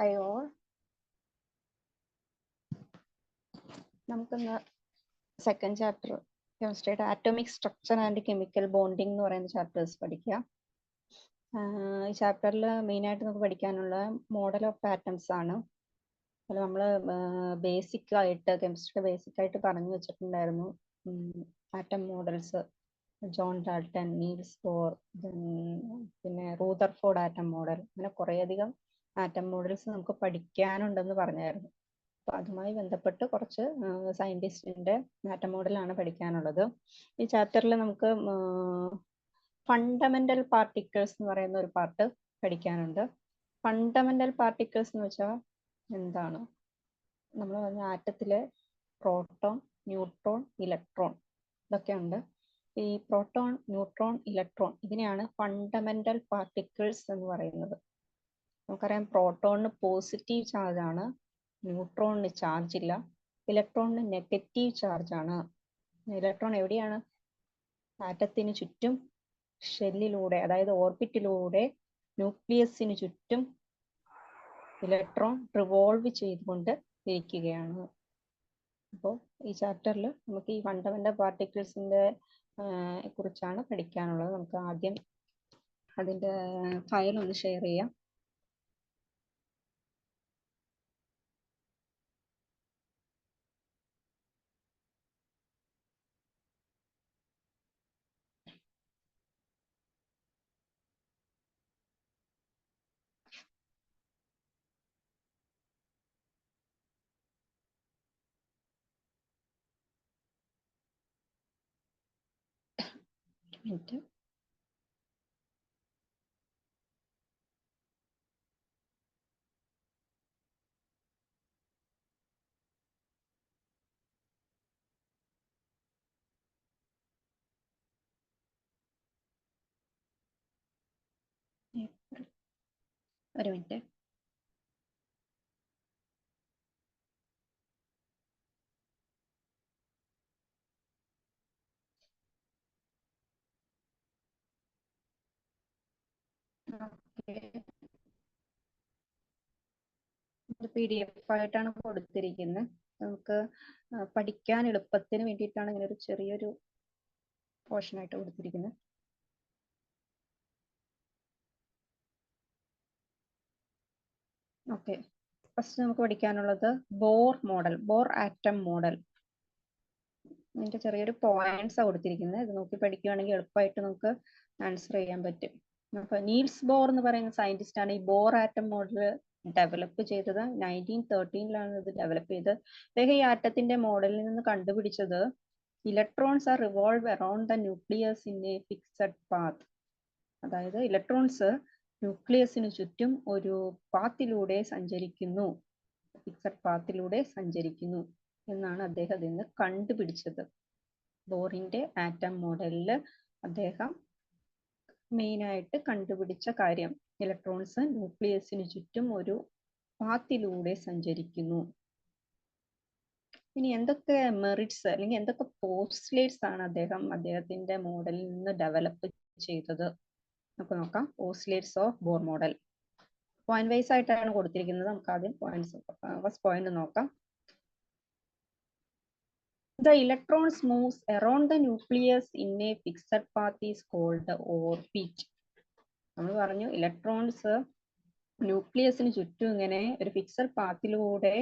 Hi all. നമുക്കിന്ന് second chapter കെമിസ്ട്രിയുടെ atomic structure and chemical bonding എന്ന് പറയുന്ന ചാപ്റ്റേഴ്സ് പഠിക്കാം. ഈ ചാപ്റ്ററിൽ മെയിനായിട്ട് നമുക്ക് പഠിക്കാനുള്ള മോഡൽ ഓഫ് ആറ്റംസ് ആണ്. അതിൽ നമ്മൾ ബേസിക് ആയിട്ട് കെമിസ്ട്രിയുടെ ബേസിക് ആയിട്ട് പറഞ്ഞു വെച്ചിട്ടുണ്ടായിരുന്നു atom models, John Dalton, Niels Bohr, പിന്നെ റൂദർഫോർഡ് ആറ്റം മോഡൽ, അങ്ങനെ കുറേയധികം ആറ്റം മോഡൽസ് നമുക്ക് പഠിക്കാനുണ്ടെന്ന് പറഞ്ഞായിരുന്നു. അപ്പോൾ അതുമായി ബന്ധപ്പെട്ട് കുറച്ച് സയൻറ്റിസ്റ്റിൻ്റെ ആറ്റം മോഡലാണ് പഠിക്കാനുള്ളത്. ഈ ചാപ്റ്ററിൽ നമുക്ക് ഫണ്ടമെൻ്റൽ പാർട്ടിക്കിൾസ് എന്ന് പറയുന്ന ഒരു പാർട്ട് പഠിക്കാനുണ്ട്. ഫണ്ടമെൻ്റൽ പാർട്ടിക്കിൾസ് എന്ന് വെച്ചാൽ എന്താണ്? നമ്മൾ പറഞ്ഞ ആറ്റത്തിലെ പ്രോട്ടോൺ, ന്യൂട്രോൺ, ഇലക്ട്രോൺ ഇതൊക്കെ ഉണ്ട്. ഈ പ്രോട്ടോൺ, ന്യൂട്രോൺ, ഇലക്ട്രോൺ ഇതിനെയാണ് ഫണ്ടമെൻ്റൽ പാർട്ടിക്കിൾസ് എന്ന് പറയുന്നത്. നമുക്കറിയാം പ്രോട്ടോണിന് പോസിറ്റീവ് ചാർജ് ആണ്, ന്യൂട്രോണിന് ചാർജ് ഇല്ല, ഇലക്ട്രോണിന് നെഗറ്റീവ് ചാർജ് ആണ്. ഇലക്ട്രോൺ എവിടെയാണ്? ആറ്റത്തിന് ചുറ്റും ഷെല്ലിലൂടെ, അതായത് ഓർബിറ്റിലൂടെ ന്യൂക്ലിയസിന് ചുറ്റും ഇലക്ട്രോൺ റിവോൾവ് ചെയ്തുകൊണ്ട് ഇരിക്കുകയാണ്. അപ്പോൾ ഈ ചാപ്റ്ററിൽ നമുക്ക് ഈ ഫണ്ടമെന്റൽ പാർട്ടിക്കിൾസിന്റെ കുറിച്ചാണ് പഠിക്കാനുള്ളത്. നമുക്ക് ആദ്യം അതിന്റെ ഫയൽ ഒന്ന് ഷെയർ ചെയ്യാം. മിനിറ്റ്. ഒരു മിനിറ്റ്. PDF ആയിട്ടാണ് കൊടുത്തിരിക്കുന്നത്. നമുക്ക് പഠിക്കാൻ എളുപ്പത്തിന് വേണ്ടിയിട്ടാണ് ഇങ്ങനെ ഒരു ചെറിയൊരു പോർഷൻ ആയിട്ട് കൊടുത്തിരിക്കുന്നത്. ഓക്കെ, ഫസ്റ്റ് നമുക്ക് പഠിക്കാനുള്ളത് Bohr model, bore atom model. ഇതിന്റെ ചെറിയൊരു പോയിന്റ്സ് കൊടുത്തിരിക്കുന്നത്. ഇത് നോക്കി പഠിക്കുകയാണെങ്കിൽ എളുപ്പമായിട്ട് നമുക്ക് ആൻസർ ചെയ്യാൻ പറ്റും. അപ്പൊ നീൽസ് ബോർ എന്ന് പറയുന്ന സയന്റിസ്റ്റ് ആണ് ഈ ബോർ ആറ്റം മോഡൽ ഡെവലപ്പ് ചെയ്തത്. 1913 ഇത് ഡെവലപ്പ് ചെയ്തത്. അദ്ദേഹം ഈ ആറ്റത്തിന്റെ മോഡലിൽ നിന്ന് കണ്ടുപിടിച്ചത് electrons are revolve around the nucleus in A fixed path. അതായത് ഇലക്ട്രോൺസ് ന്യൂക്ലിയസിന് ചുറ്റും ഒരു പാത്തിലൂടെ സഞ്ചരിക്കുന്നു, ഫിക്സഡ് പാത്തിലൂടെ സഞ്ചരിക്കുന്നു എന്നാണ് അദ്ദേഹം ഇതിന് കണ്ടുപിടിച്ചത്. ബോറിന്റെ ആറ്റം മോഡലിൽ അദ്ദേഹം മെയിനായിട്ട് കണ്ടുപിടിച്ച കാര്യം ഇലക്ട്രോൺസ് ന്യൂക്ലിയസിന് ചുറ്റും ഒരു പാത്തിലൂടെ സഞ്ചരിക്കുന്നു. ഇനി എന്തൊക്കെ മെറിറ്റ്സ് അല്ലെങ്കിൽ എന്തൊക്കെ പോസ്റ്റ്ലേറ്റ്സ് ആണ് അദ്ദേഹത്തിന്റെ മോഡലിൽ നിന്ന് ഡെവലപ്പ് ചെയ്തത് നമുക്ക് നോക്കാം. Postulates of Bohr model point wise ആയിട്ടാണ് കൊടുത്തിരിക്കുന്നത്. നമുക്ക് ആദ്യം ഫസ്റ്റ് പോയിന്റ് നോക്കാം. The electrons moves around the nucleus in a fixed path is called orbit. നമ്മൾ പറഞ്ഞു ഇലക്ട്രോൺസ് ന്യൂക്ലിയസിന് ചുറ്റും ഇങ്ങനെ ഒരു ഫിക്സഡ് പാത്തിലൂടെ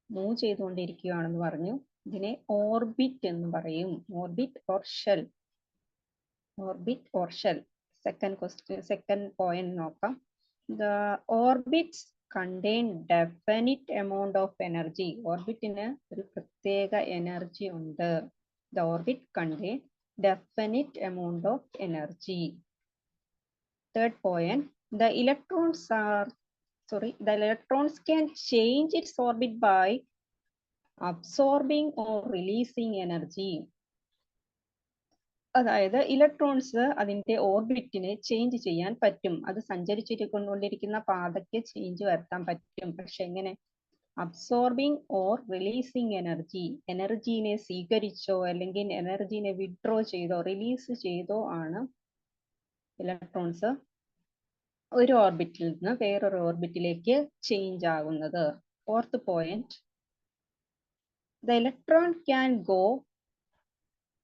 മൂവ് ചെയ്തുകൊണ്ടിരിക്കുകയാണെന്ന് പറഞ്ഞു. ഇതിനെ ഓർബിറ്റ് എന്ന് പറയും. Orbit or shell. Orbit or shell. Second point നോക്കാം. The orbits contain definite amount of energy. ഓർബിറ്റിന് ഒരു പ്രത്യേക എനർജി ഉണ്ട്. The orbit contain definite amount of energy. Third point, the electrons can change its orbit by absorbing or releasing energy. അതായത് electrons അതിന്റെ ഓർബിറ്റിനെ change ചെയ്യാൻ പറ്റും. അത് സഞ്ചരിച്ചിരിക്കൊണ്ടിരിക്കുന്ന പാതയ്ക്ക് ചേഞ്ച് വരുത്താൻ പറ്റും. പക്ഷെ എങ്ങനെ? Absorbing or releasing energy. എനർജീനെ സ്വീകരിച്ചോ അല്ലെങ്കിൽ എനർജീനെ വിഡ്രോ ചെയ്തോ റിലീസ് ചെയ്തോ ആണ് ഇലക്ട്രോൺസ് ഒരു ഓർബിറ്റിൽ നിന്ന് വേറൊരു ഓർബിറ്റിലേക്ക് ചേഞ്ച് ആകുന്നത്. Fourth point, the electron can go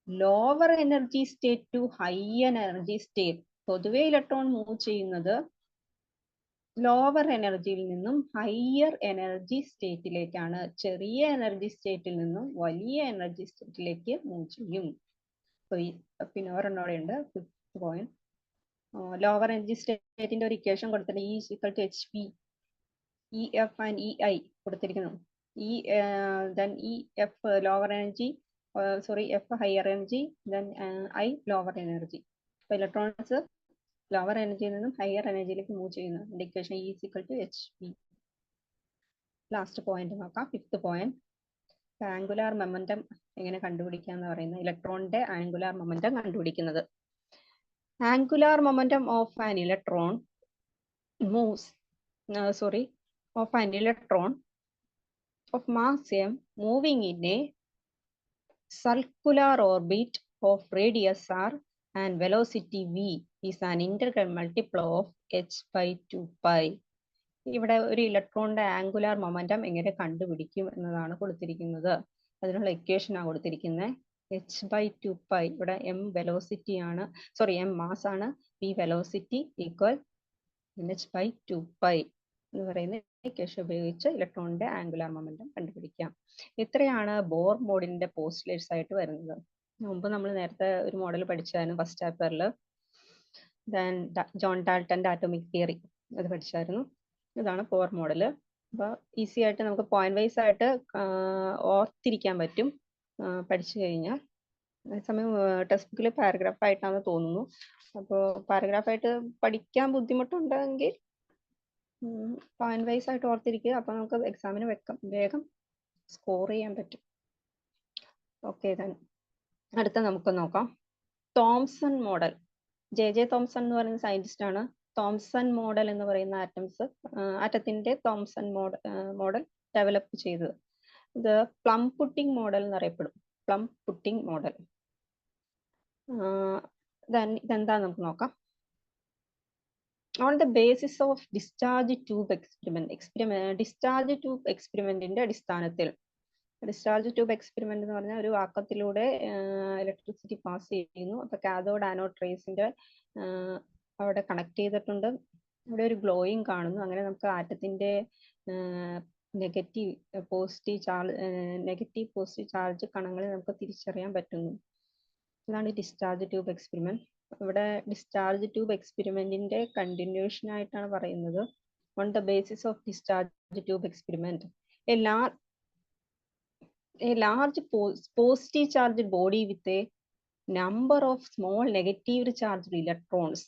lower energy state to higher energy state. പൊതുവെ ഇലക്ട്രോൺ മൂവ് ചെയ്യുന്നത് ലോവർ എനർജിയിൽ നിന്നും ഹയർ എനർജി സ്റ്റേറ്റിലേക്കാണ്. ചെറിയ എനർജി സ്റ്റേറ്റിൽ നിന്നും വലിയ എനർജി സ്റ്റേറ്റിലേക്ക് മൂവ് ചെയ്യും. പിന്നെ ഒരെണ്ണോടെ ഉണ്ട്, ഫിഫ്ത്ത് പോയിന്റ്. ലോവർ എനർജി സ്റ്റേറ്റിന്റെ ഒരു ഇക്വേഷൻ കൊടുത്തിട്ടുണ്ട്, E equal to Hp, EF and EI കൊടുത്തിരിക്കുന്നു. then EF lower energy, F higher energy, then I lower energy. അപ്പൊ ഇലക്ട്രോൺസ് ലോവർ എനർജിയിൽ നിന്നും ഹയർ എനർജിയിലേക്ക് മൂവ് ചെയ്യുന്നു. Equation E equal to Hp. Last point നോക്കാം, ഫിഫ്ത്ത് പോയിന്റ്. ആംഗുലാർ മൊമെന്റം എങ്ങനെ കണ്ടുപിടിക്കാന്ന് പറയുന്നത്, ഇലക്ട്രോണിന്റെ ആംഗുലാർ മൊമെന്റം കണ്ടുപിടിക്കുന്നത്. Angular momentum of an electron moves, of an electron of mass m moving in a circular orbit of radius r and velocity v is an integral multiple of h by 2 pi. ഇവിടെ ഒരു ഇലക്ട്രോണിന്റെ angular momentum എങ്ങനെ കണ്ടുപിടിക്കും എന്നതാണ് കൊടുത്തിരിക്കുന്നത്. അതിനുള്ള equation ആണ് കൊടുത്തിരിക്കുന്നത്, h by 2 pi. ഇവിടെ m വെലോസിറ്റി ആണ്, m മാസ് ആണ്, v velocity equal h by 2 pi എന്ന് പറയുന്ന ഇക്വേഷൻ ഉപയോഗിച്ച് ഇലക്ട്രോണിന്റെ ആംഗുലാർ മൊമെന്റം കണ്ടുപിടിക്കാം. ഇത്രയാണ് ബോർ മോഡലിന്റെ പോസ്റ്റുലേറ്റ്സ് ആയിട്ട് വരുന്നത്. മുമ്പ് നമ്മൾ നേരത്തെ ഒരു മോഡൽ പഠിച്ചായിരുന്നു ഫസ്റ്റ് ചാപ്റ്ററിൽ, ജോൺ ഡാൾട്ടന്റെ ആറ്റോമിക് തിയറി, അത് പഠിച്ചായിരുന്നു. ഇതാണ് ബോർ മോഡൽ. അപ്പോൾ ഈസി ആയിട്ട് നമുക്ക് പോയിന്റ് വൈസ് ആയിട്ട് ഓർത്തിരിക്കാൻ പറ്റും പഠിച്ചു കഴിഞ്ഞാൽ. അതേസമയം ടെക്സ്റ്റ് ബുക്കിൽ പാരഗ്രാഫ് ആയിട്ടാണെന്ന് തോന്നുന്നു. അപ്പോൾ പാരഗ്രാഫായിട്ട് പഠിക്കാൻ ബുദ്ധിമുട്ടുണ്ടെങ്കിൽ പോയിന്റ് വൈസ് ആയിട്ട് ഓർത്തിരിക്കുക. അപ്പോൾ നമുക്ക് എക്സാമിന് വേഗം സ്കോർ ചെയ്യാൻ പറ്റും. ഓക്കെ, അടുത്ത നമുക്ക് നോക്കാം തോംസൺ മോഡൽ. ജെ തോംസൺ എന്ന് പറയുന്ന സയന്റിസ്റ്റ് ആണ് തോംസൺ മോഡൽ എന്ന് പറയുന്ന ആറ്റത്തിന്റെ തോംസൺ മോഡൽ ഡെവലപ്പ് ചെയ്തത്. ഇത് പ്ലം പുഡിംഗ് മോഡൽ എന്നറിയപ്പെടും. പ്ലം പുഡിംഗ് മോഡൽ ഇതെന്താ നമുക്ക് നോക്കാം. On the basis of discharge tube discharge tube എക്സ്പെരിമെന്റിന്റെ അടിസ്ഥാനത്തിൽ, ഡിസ്ചാർജ് ട്യൂബ് എക്സ്പെരിമെന്റ് എന്ന് പറഞ്ഞാൽ ഒരു വാക്കത്തിലൂടെ ഇലക്ട്രിസിറ്റി പാസ് ചെയ്യുന്നു. അപ്പൊ കാഥോഡ് ആനോഡ് റേസിന്റെ അവിടെ കണക്ട് ചെയ്തിട്ടുണ്ട്. ഇവിടെ ഒരു ഗ്ലോയിങ് കാണുന്നു. അങ്ങനെ നമുക്ക് ആറ്റത്തിന്റെ നെഗറ്റീവ് പോസിറ്റീവ് ചാർജ് കണങ്ങളെ നമുക്ക് തിരിച്ചറിയാൻ പറ്റുന്നു. ഇതാണ് ഡിസ്ചാർജ് ട്യൂബ് എക്സ്പെരിമെന്റ്. ഇവിടെ ഡിസ്ചാർജ് ട്യൂബ് എക്സ്പെരിമെന്റിന്റെ കണ്ടിന്യൂഷൻ ആയിട്ടാണ് പറയുന്നത്. On the basis of discharge tube experiment, A large positive charged body with a number of small negatively charged electrons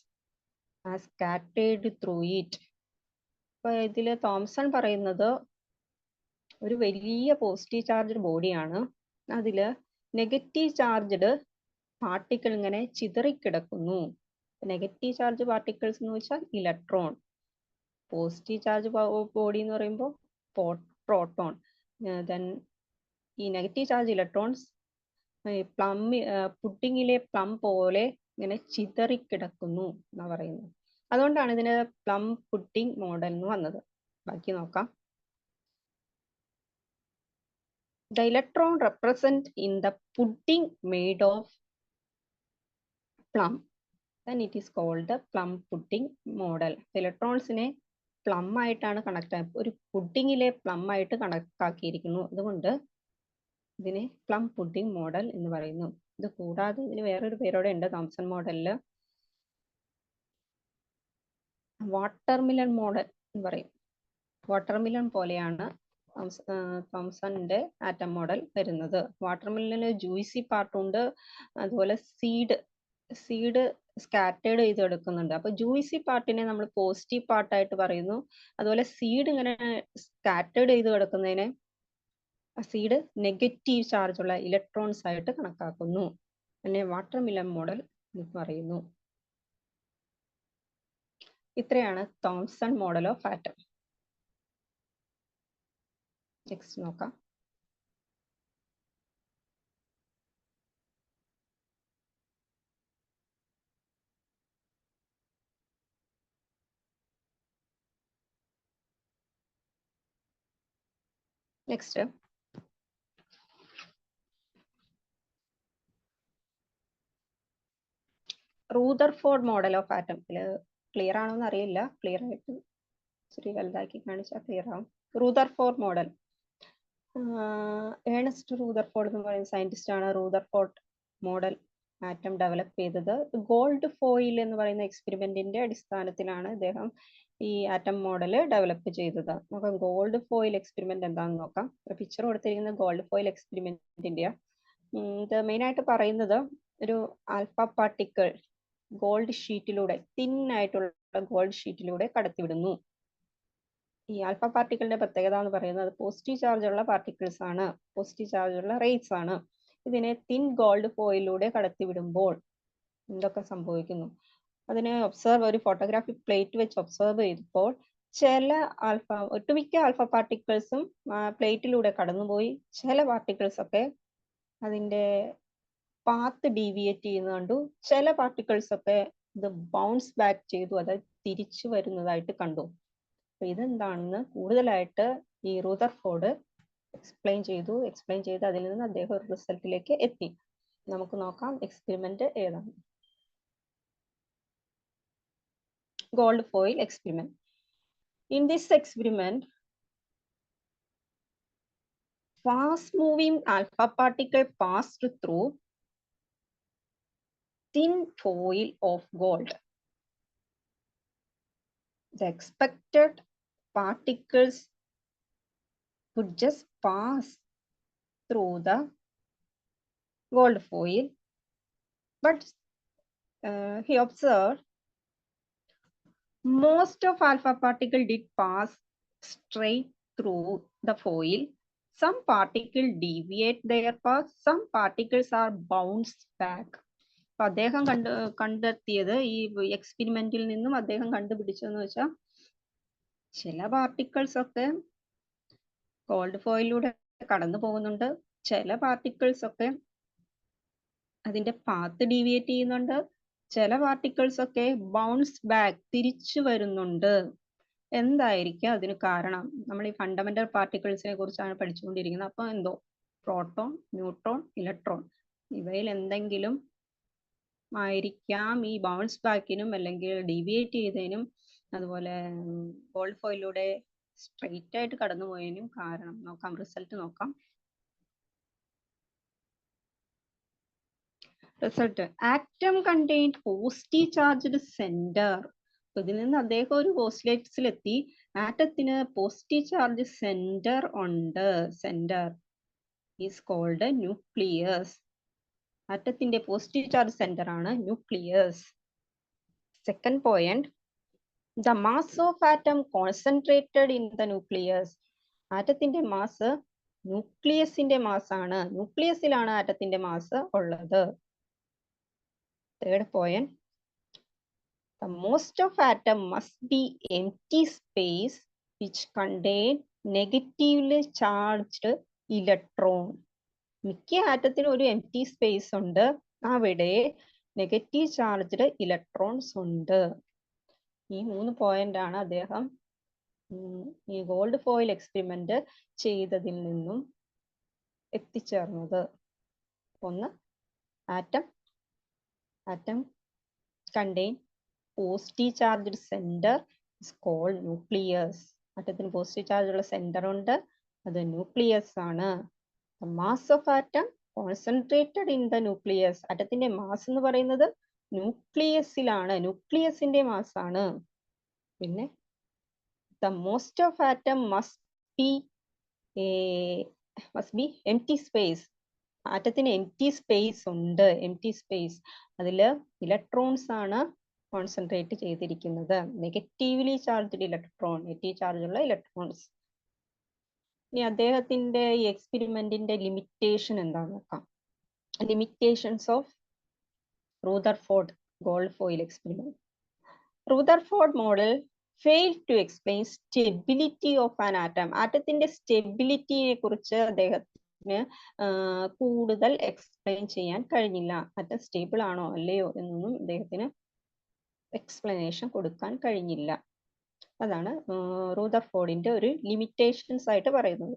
are scattered through it. അപ്പൊ ഇതില് Thomson പറയുന്നത് ഒരു വലിയ positive charged ബോഡിയാണ്, അതില് നെഗറ്റീവ് ചാർജ്ഡ് പാർട്ടിക്കിൾ ഇങ്ങനെ ചിതറിക്കിടക്കുന്നു. നെഗറ്റീവ് ചാർജ് പാർട്ടിക്കിൾസ് എന്ന് വെച്ചാൽ ഇലക്ട്രോൺ, പോസിറ്റീവ് ചാർജ് ബോഡി എന്ന് പറയുമ്പോൾ പ്രോട്ടോൺ. ദെൻ ഈ നെഗറ്റീവ് ചാർജ് ഇലക്ട്രോൺസ് പുഡിങ്ങിലെ പ്ലം പോലെ ഇങ്ങനെ ചിതറിക്കിടക്കുന്നു എന്നാ പറയുന്നത്. അതുകൊണ്ടാണ് ഇതിന് പ്ലം പുഡിംഗ് മോഡൽ എന്ന് വന്നത്. ബാക്കി നോക്കാം. The electron represent in the pudding made of plum, then it is called the plum pudding model. ഇലക്ട്രോൺസിനെ പ്ലം ആയിട്ടാണ് ഒരു പുഡിങ്ങിലെ പ്ലം ആയിട്ട് കണക്കാക്കിയിരിക്കുന്നു. അതുകൊണ്ട് ഇതിനെ പ്ലം പുഡിംഗ് മോഡൽ എന്ന് പറയുന്നു. ഇത് കൂടാതെ ഇതിന് വേറൊരു പേരോടെ ഉണ്ട് തോംസൺ മോഡലില്, വാട്ടർമിലൺ മോഡൽ എന്ന് പറയും. വാട്ടർമിലൺ പോലെയാണ് തോംസണിന്റെ ആറ്റം മോഡൽ വരുന്നത്. വാട്ടർമിലന് ജ്യൂസി പാർട്ടുണ്ട്, അതുപോലെ സീഡ് സ്കാറ്റേർഡ് ചെയ്ത് എടുക്കുന്നുണ്ട്. അപ്പൊ ജ്യൂസി പാർട്ടിനെ നമ്മൾ പോസിറ്റീവ് പാർട്ടായിട്ട് പറയുന്നു. അതുപോലെ സീഡ് ഇങ്ങനെ സ്കാറ്റേർഡ് ചെയ്ത് കിടക്കുന്നതിനെ സീഡ് നെഗറ്റീവ് ചാർജ് ഉള്ള ഇലക്ട്രോൺസ് ആയിട്ട് കണക്കാക്കുന്നു. പിന്നെ വാട്ടർമിലൺ മോഡൽ എന്ന് പറയുന്നു. ഇത്രയാണ് Thomson model of atom. Next നോക്കാം. Next Rutherford model of atom. Clear ആണോ എന്ന് അറിയില്ല, ക്ലിയർ ആയിട്ട് ഇച്ചിരി വലുതാക്കി കാണിച്ചാൽ ക്ലിയർ ആവും. റൂദർഫോർഡ് മോഡൽ, ഏണസ്റ്റ് റൂദർഫോർഡ് എന്ന് പറയുന്ന സയന്റിസ്റ്റ് ആണ് റൂദർഫോർഡ് മോഡൽ ആറ്റം ഡെവലപ്പ് ചെയ്തത്. ഗോൾഡ് ഫോയിൽ എന്ന് പറയുന്ന എക്സ്പെരിമെന്റിന്റെ അടിസ്ഥാനത്തിലാണ് ഇദ്ദേഹം ഈ ആറ്റം മോഡൽ ഡെവലപ്പ് ചെയ്തത്. നമുക്ക് ഗോൾഡ് ഫോയിൽ എക്സ്പെരിമെന്റ് എന്താണെന്ന് നോക്കാം. പിക്ചർ കൊടുത്തിരിക്കുന്ന ഗോൾഡ് ഫോയിൽ എക്സ്പെരിമെന്റിന്റെ ഇത് മെയിൻ ആയിട്ട് പറയുന്നത് ഒരു ആൽഫ പാർട്ടിക്കിൾ ഗോൾഡ് ഷീറ്റിലൂടെ, തിൻ ആയിട്ടുള്ള ഗോൾഡ് ഷീറ്റിലൂടെ കടത്തിവിടുന്നു. ഈ ആൽഫ പാർട്ടിക്കിളിന്റെ പ്രത്യേകത എന്ന് പറയുന്നത് പോസിറ്റീവ് ചാർജ് ഉള്ള പാർട്ടിക്കിൾസ് ആണ്, പോസിറ്റീവ് ചാർജ് ഉള്ള റേറ്റ്സ് ആണ്. ഇതിനെ തിൻ ഗോൾഡ് ഫോയിലൂടെ കടത്തിവിടുമ്പോൾ എന്തൊക്കെ സംഭവിക്കുന്നു? അതിനെ ഒരു ഫോട്ടോഗ്രാഫിക് പ്ലേറ്റ് വെച്ച് ഒബ്സർവ് ചെയ്തപ്പോൾ ചില ഒട്ടുമിക്ക ആൽഫ പാർട്ടിക്കിൾസും പ്ലേറ്റിലൂടെ കടന്നുപോയി. ചില പാർട്ടിക്കിൾസ് ഒക്കെ അതിന്റെ പാത്ത് ഡീവിയേറ്റ് ചെയ്യുന്നത് കണ്ടു. ചില പാർട്ടിക്കിൾസ് ഒക്കെ ഇത് ബൗൺസ് ബാക്ക് ചെയ്തു, അതായത് തിരിച്ചു വരുന്നതായിട്ട് കണ്ടു. അപ്പൊ ഇതെന്താണെന്ന് കൂടുതലായിട്ട് ഈ റൂദർഫോർഡ് എക്സ്പ്ലെയിൻ ചെയ്ത് അതിൽ നിന്ന് അദ്ദേഹം ഒരു റിസൾട്ടിലേക്ക് എത്തി. നമുക്ക് നോക്കാം എക്സ്പെരിമെന്റ് ഏതാണ്. Gold foil experiment. In this experiment fast moving alpha particle passed through thin foil of gold. The expected particles would just pass through the gold foil, but he observed most of alpha particle did pass straight through the foil. Some particles deviate their path, some particles are bounced back. അപ്പൊ അദ്ദേഹം കണ്ടെത്തിയത് ഈ എക്സ്പെരിമെന്റിൽ നിന്നും അദ്ദേഹം കണ്ടുപിടിച്ചതെന്ന് വെച്ചാൽ ചില particles ഒക്കെ gold ഫോയിലൂടെ കടന്നു പോകുന്നുണ്ട്, ചില പാർട്ടിക്കിൾസ് ഒക്കെ അതിന്റെ പാത്ത് ഡീവിയേറ്റ് ചെയ്യുന്നുണ്ട്, ചില പാർട്ടിക്കിൾസ് ഒക്കെ ബൗൺസ് ബാക്ക് തിരിച്ചു വരുന്നുണ്ട്. എന്തായിരിക്കും അതിന് കാരണം? നമ്മൾ ഈ ഫണ്ടമെന്റൽ പാർട്ടിക്കിൾസിനെ കുറിച്ചാണ് പഠിച്ചുകൊണ്ടിരിക്കുന്നത്. അപ്പൊ എന്തോ പ്രോട്ടോൺ, ന്യൂട്രോൺ, ഇലക്ട്രോൺ ഇവയിൽ എന്തെങ്കിലും ആയിരിക്കാം ഈ ബൗൺസ് ബാക്കിനും അല്ലെങ്കിൽ ഡീവിയേറ്റ് ചെയ്തതിനും അതുപോലെ ഗോൾഡ് ഫോയിലൂടെ സ്ട്രെയിറ്റ് ആയിട്ട് കടന്നുപോയതിനും കാരണം. നോക്കാം, റിസൾട്ട് നോക്കാം. Result: atom contained positive charged centre. ഇതിൽ നിന്ന് അദ്ദേഹം ഒരു പോസ്റ്റുലേറ്റ്സിലെത്തി. ആറ്റത്തിന് പോസിറ്റീവ് ചാർജ് സെന്റർ ഉണ്ട്. Centre is called nucleus. ആറ്റത്തിന്റെ പോസിറ്റീവ് ചാർജ് സെന്റർ ആണ് nucleus. Second point, the mass of atom concentrated in the nucleus. ആറ്റത്തിന്റെ മാസ് ന്യൂക്ലിയസിന്റെ മാസ് ആണ്. ന്യൂക്ലിയസിലാണ് ആറ്റത്തിന്റെ മാസ് ഉള്ളത്. Third point, the most of atom must be empty space which contain negatively charged electron. മിക്ക ആറ്റത്തിനും ഒരു empty space ഉണ്ട്, അവിടെ നെഗറ്റീവ് ചാർജ്ഡ് ഇലക്ട്രോൺസ് ഉണ്ട്. ഈ 3 പോയിന്റ് ആണ് അദ്ദേഹം ഈ ഗോൾഡ് ഫോയിൽ എക്സ്പെരിമെന്റ് ചെയ്തതിൽ നിന്നും എത്തിച്ചേർന്നത്. ഒന്ന്, atom contain positive charged centre is called nucleus. ആറ്റത്തിന് പോസിറ്റീവ് ചാർജ് ഉള്ള സെന്റർ ഉണ്ട്, അത് ന്യൂക്ലിയസ് ആണ്. Mass of atom concentrated in the nucleus. ആറ്റത്തിന്റെ മാസ് എന്ന് പറയുന്നത് ന്യൂക്ലിയസിലാണ്, ന്യൂക്ലിയസിന്റെ മാസ് ആണ്. പിന്നെ the most of atom must be empty space. ആറ്റത്തിന് എംപ്റ്റി സ്പേസ് ഉണ്ട്. എംപ്റ്റി സ്പേസ് അതില് ഇലക്ട്രോൺസ് ആണ് കോൺസെൻട്രേറ്റ് ചെയ്തിരിക്കുന്നത്. Negatively charged electron, negative charge ഉള്ള ഇലക്ട്രോൺസ്. ഇനി അദ്ദേഹത്തിന്റെ ഈ എക്സ്പെരിമെന്റിന്റെ ലിമിറ്റേഷൻ എന്താണെന്ന് നോക്കാം. Limitations of Rutherford gold foil experiment. Rutherford model failed to explain stability of an atom. ആറ്റത്തിന്റെ സ്റ്റെബിലിറ്റിയെ കുറിച്ച് അദ്ദേഹത്തിന് കൂടുതൽ എക്സ്പ്ലെയിൻ ചെയ്യാൻ കഴിഞ്ഞില്ല. ആറ്റം സ്റ്റേബിൾ ആണോ അല്ലയോ എന്നൊന്നും അദ്ദേഹത്തിന് എക്സ്പ്ലനേഷൻ കൊടുക്കാൻ കഴിഞ്ഞില്ല. അതാണ് റൂദർഫോർഡിന്റെ ഒരു ലിമിറ്റേഷൻസ് ആയിട്ട് പറയുന്നത്.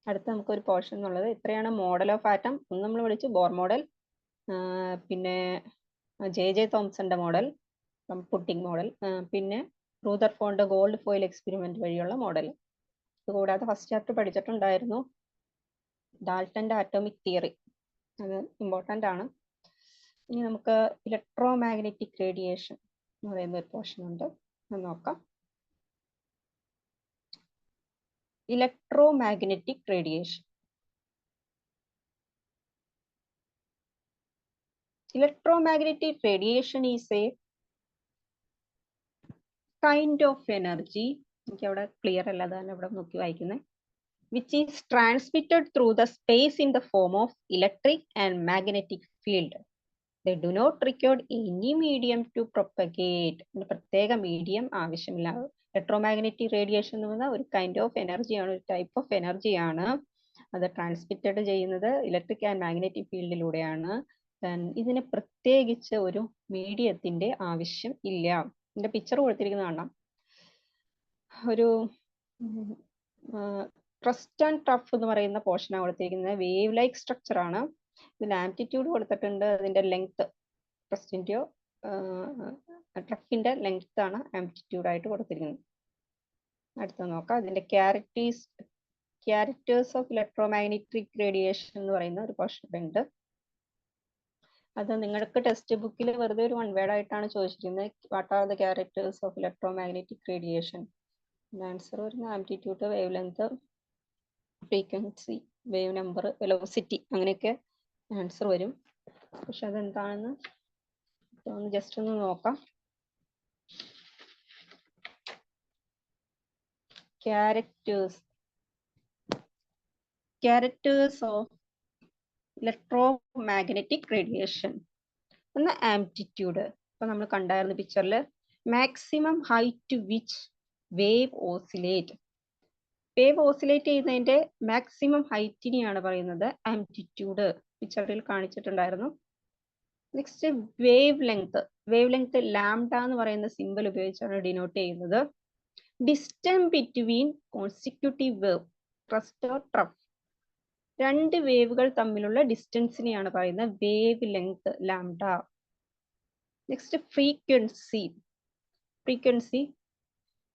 അടുത്ത നമുക്കൊരു പോർഷൻ എന്നുള്ളത് ഇത്രയാണ് മോഡൽ ഓഫ് ആറ്റം. ഒന്ന് നമ്മൾ വിളിച്ചു ബോർ മോഡൽ, പിന്നെ ജെ തോംസന്റെ മോഡൽ, പുട്ടിംഗ് മോഡൽ, പിന്നെ റൂദർഫോർഡ് ഗോൾഡ് ഫോയിൽ എക്സ്പെരിമെന്റ് വഴിയുള്ള മോഡൽ. ഇതുകൂടാതെ ഫസ്റ്റ് ചാപ്റ്റർ പഠിച്ചിട്ടുണ്ടായിരുന്നു ഡാൾട്ടന്റെ ആറ്റോമിക് തിയറി, അത് ഇമ്പോർട്ടൻ്റ് ആണ്. ഇനി നമുക്ക് ഇലക്ട്രോ മാഗ്നറ്റിക് റേഡിയേഷൻ എന്ന് പറയുന്ന ഒരു പോർഷൻ ഉണ്ട്, അത് നോക്കാം. Electromagnetic radiation. Electromagnetic radiation is a kind of energy, clear which is transmitted through the space in the form of electric and magnetic field. They do not require any medium to propagate. പ്രത്യേക medium ആവശ്യമില്ല. Electromagnetic radiation എന്ന് പറഞ്ഞാൽ ഒരു kind of എനർജിയാണ്, ഒരു type of എനർജിയാണ്. അത് transmitted ചെയ്യുന്നത് ഇലക്ട്രിക് ആൻഡ് മാഗ്നറ്റിക് ഫീൽഡിലൂടെയാണ്. ഇതിന് പ്രത്യേകിച്ച് ഒരു മീഡിയത്തിന്റെ ആവശ്യം ഇല്ല. ഇതിന്റെ പിക്ചർ കൊടുത്തിരിക്കുന്നത് കാണാം. ഒരു ക്രസ്റ്റ് ആൻഡ് ടഫ് എന്ന് പറയുന്ന പോർഷനാണ് കൊടുത്തിരിക്കുന്നത്. വേവ് ലൈക്ക് സ്ട്രക്ചർ ആണ്. ഇതിന് ആംപ്ലിറ്റ്യൂഡ് കൊടുത്തിട്ടുണ്ട്, അതിന്റെ ലെങ്ത്, ക്രസ്റ്റിന്റെയോ ട്രഫിന്റെ ലെങ്ത് ആണ് ആംപ്ലിറ്റ്യൂഡ് ആയിട്ട് കൊടുത്തിരിക്കുന്നത്. അടുത്ത നോക്കാം. ഇതിന്റെ ക്യാരക്ടേഴ്സ് ഓഫ് ഇലക്ട്രോമാഗ്നറ്റിക് റേഡിയേഷൻ എന്ന് പറയുന്ന ഒരു പോർഷൻ ഉണ്ട്. അത് നിങ്ങൾക്ക് ടെക്സ്റ്റ് ബുക്കിൽ വെറുതെ ഒരു 1 വേർഡ് ആയിട്ടാണ് ചോദിച്ചിരിക്കുന്നത്. What are the characters of electromagnetic radiation? Answer വരുന്ന amplitude, wave length, frequency, wave number, velocity, അങ്ങനെയൊക്കെ ആൻസർ വരും. പക്ഷെ അതെന്താണെന്ന് ജസ്റ്റ് ഒന്ന് നോക്കാം. ക്യാരക്ടേഴ്സ് ഓഫ് ഇലക്ട്രോമാഗ്നറ്റിക് റേഡിയേഷൻ എന്ന ആംപ്ലിറ്റ്യൂഡ്. ഇപ്പൊ നമ്മൾ കണ്ടായിരുന്നു പിക്ചറിൽ, maximum height which wave oscillate. Wave oscillate ചെയ്യുന്നതിന്റെ മാക്സിമം ഹൈറ്റിനെയാണ് പറയുന്നത് ആംപ്ലിറ്റ്യൂഡ്. പിക്ചറിൽ കാണിച്ചിട്ടുണ്ടായിരുന്നു. Next wave length. Wave length lambda എന്ന് പറയുന്ന സിമ്പിൾ ഉപയോഗിച്ചാണ് ഡിനോട്ട് ചെയ്യുന്നത്. Distance between consecutive wave, crest or trough. 2 വേവുകൾ തമ്മിലുള്ള ഡിസ്റ്റൻസിനെയാണ് പറയുന്നത് wave length lambda. Next frequency.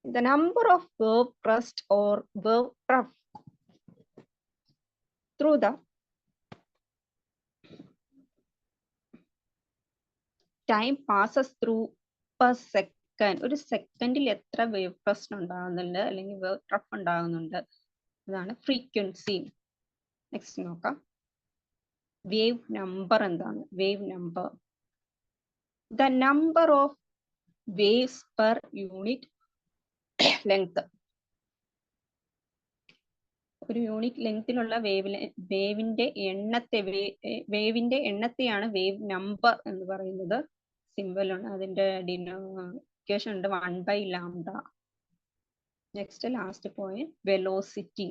The number of wave crest or wave trough through the time passes through per second. ഒരു സെക്കൻഡിൽ എത്ര wave crest ഉണ്ടാകുന്നുണ്ട് അല്ലെങ്കിൽ wave trough ഉണ്ടാകുന്നുണ്ട്, അതാണ് frequency. Next നോക്കാം. വേവ് നമ്പർ എന്താണ്? Wave number, the number of waves per unit length. ഒരു യൂണിറ്റ് ലെങ്തിലുള്ള വേവിന്റെ എണ്ണത്തെയാണ് വേവ് നമ്പർ എന്ന് പറയുന്നത്. സിമ്പിൾ ആണ്, അതിന്റെ ഇക്വേഷൻ ഉണ്ട് 1/λ. Next last point, velocity.